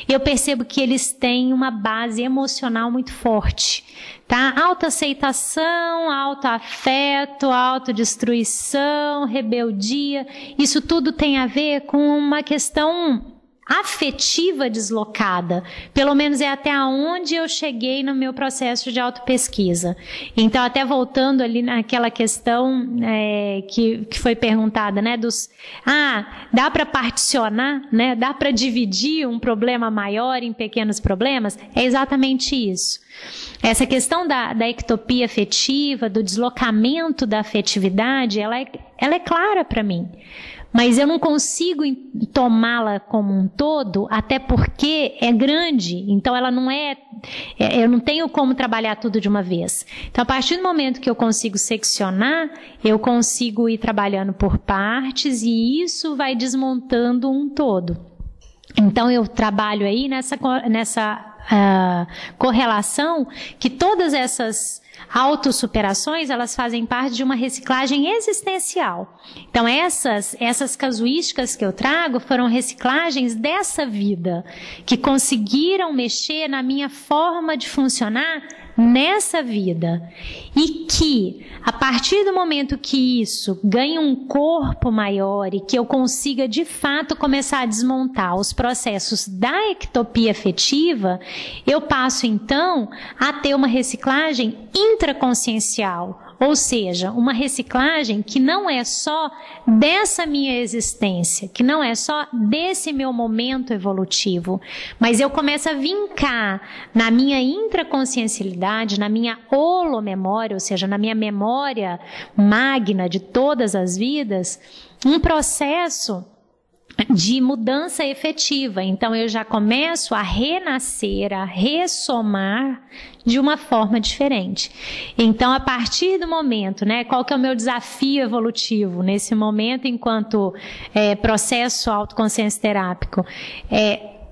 eu percebo que eles têm uma base emocional muito forte, tá? Autoaceitação, autoafeto, autodestruição, rebeldia, isso tudo tem a ver com uma questão afetiva deslocada, pelo menos é até onde eu cheguei no meu processo de autopesquisa. Então, até voltando ali naquela questão que foi perguntada, né, dá para particionar, né, dá para dividir um problema maior em pequenos problemas? É exatamente isso. Essa questão da ectopia afetiva, do deslocamento da afetividade, ela é clara para mim. Mas eu não consigo tomá-la como um todo, até porque é grande, então ela não eu não tenho como trabalhar tudo de uma vez. Então, a partir do momento que eu consigo seccionar, eu consigo ir trabalhando por partes e isso vai desmontando um todo. Então, eu trabalho aí nessa correlação que todas essas autossuperações, elas fazem parte de uma reciclagem existencial. Então, essas casuísticas que eu trago foram reciclagens dessa vida, que conseguiram mexer na minha forma de funcionar nessa vida. E que, a partir do momento que isso ganha um corpo maior e que eu consiga, de fato, começar a desmontar os processos da ectopia afetiva, eu passo, então, a ter uma reciclagem intraconsciencial. Ou seja, uma reciclagem que não é só dessa minha existência, que não é só desse meu momento evolutivo, mas eu começo a vincar na minha intraconsciencialidade, na minha holomemória, ou seja, na minha memória magna de todas as vidas, um processo de mudança efetiva. Então, eu já começo a renascer, a ressomar de uma forma diferente. Então, a partir do momento, né, qual que é o meu desafio evolutivo nesse momento, enquanto processo autoconsciência terápico?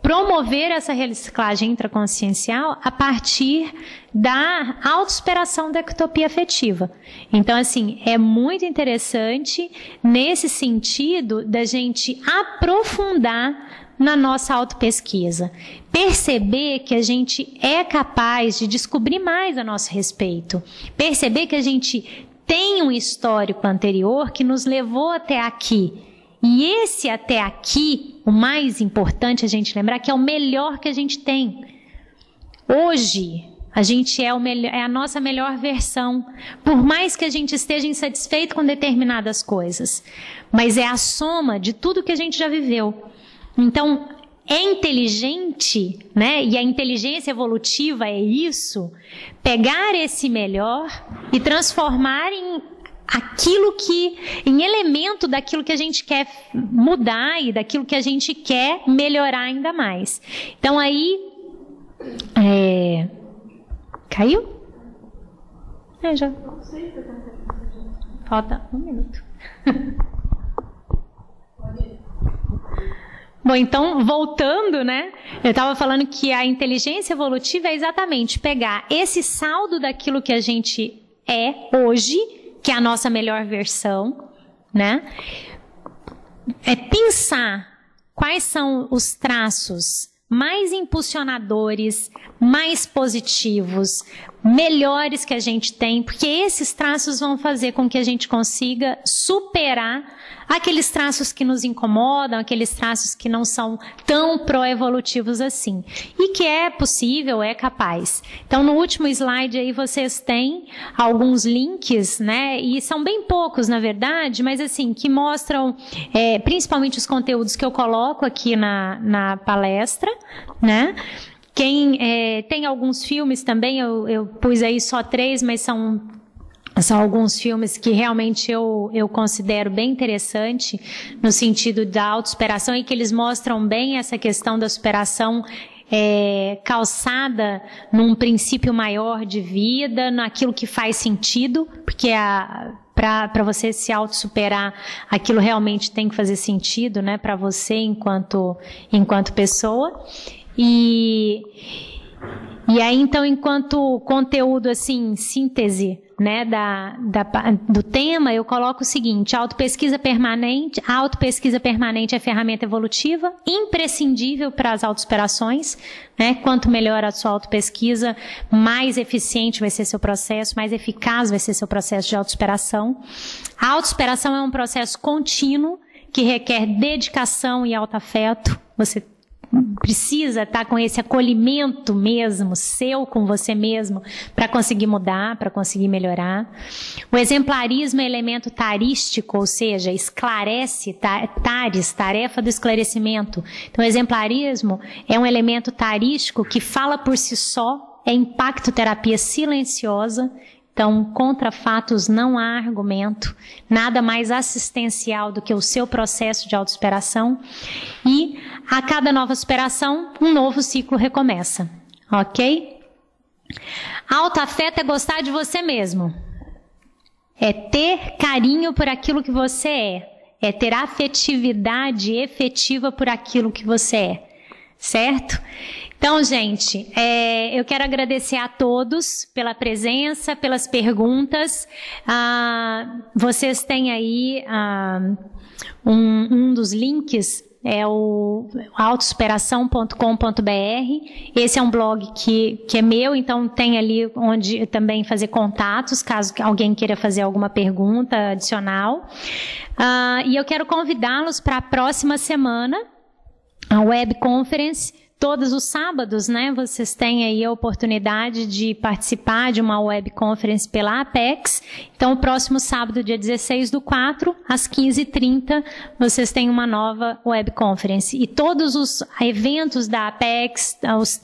promover essa reciclagem intraconsciencial a partir da autossuperação da ectopia afetiva. Então, assim, é muito interessante nesse sentido da gente aprofundar na nossa autopesquisa. Perceber que a gente é capaz de descobrir mais a nosso respeito. Perceber que a gente tem um histórico anterior que nos levou até aqui. E esse até aqui, o mais importante a gente lembrar que é o melhor que a gente tem. Hoje, a gente é a nossa melhor versão. Por mais que a gente esteja insatisfeito com determinadas coisas. Mas é a soma de tudo que a gente já viveu. Então, é inteligente, né? E a inteligência evolutiva é isso, pegar esse melhor e transformar em elemento daquilo que a gente quer mudar e daquilo que a gente quer melhorar ainda mais. Então aí, caiu? Já. Falta 1 minuto. Bom, então, voltando, né? Eu estava falando que a inteligência evolutiva é exatamente pegar esse saldo daquilo que a gente é hoje, que é a nossa melhor versão, né? É pensar quais são os traços mais impulsionadores, mais positivos, melhores que a gente tem, porque esses traços vão fazer com que a gente consiga superar aqueles traços que nos incomodam, aqueles traços que não são tão pró-evolutivos assim. E que é possível, é capaz. Então, no último slide aí vocês têm alguns links, né? E são bem poucos, na verdade, mas assim, que mostram principalmente os conteúdos que eu coloco aqui na palestra, né? Tem alguns filmes também, eu pus aí só 3, mas são alguns filmes que realmente eu considero bem interessante no sentido da autossuperação e que eles mostram bem essa questão da superação calçada num princípio maior de vida, naquilo que faz sentido, porque para você se autossuperar, aquilo realmente tem que fazer sentido, né, para você enquanto pessoa. E aí, então, enquanto conteúdo, assim, síntese, né, do tema, eu coloco o seguinte: a autopesquisa permanente é ferramenta evolutiva, imprescindível para as autossuperações, né? Quanto melhor a sua autopesquisa, mais eficiente vai ser seu processo, mais eficaz vai ser seu processo de autossuperação. A autossuperação é um processo contínuo que requer dedicação e autoafeto. Você precisa estar com esse acolhimento mesmo, seu com você mesmo, para conseguir mudar, para conseguir melhorar. O exemplarismo é elemento tarístico, ou seja, esclarece, tares, tarefa do esclarecimento. Então, o exemplarismo é um elemento tarístico que fala por si só, é impacto-terapia silenciosa. Então, contra fatos não há argumento, nada mais assistencial do que o seu processo de autossuperação. E a cada nova superação, um novo ciclo recomeça, ok? Autoafeto é gostar de você mesmo. É ter carinho por aquilo que você é. É ter afetividade efetiva por aquilo que você é. Certo? Então, gente, eu quero agradecer a todos pela presença, pelas perguntas. Vocês têm aí um dos links, é o autossuperação.com.br. Esse é um blog que é meu, então tem ali onde também fazer contatos, caso alguém queira fazer alguma pergunta adicional. E eu quero convidá-los para a próxima semana, a web conference. Todos os sábados, né, vocês têm aí a oportunidade de participar de uma web conference pela Apex. Então, o próximo sábado, dia 16/4, às 15h30, vocês têm uma nova web conference. E todos os eventos da Apex, os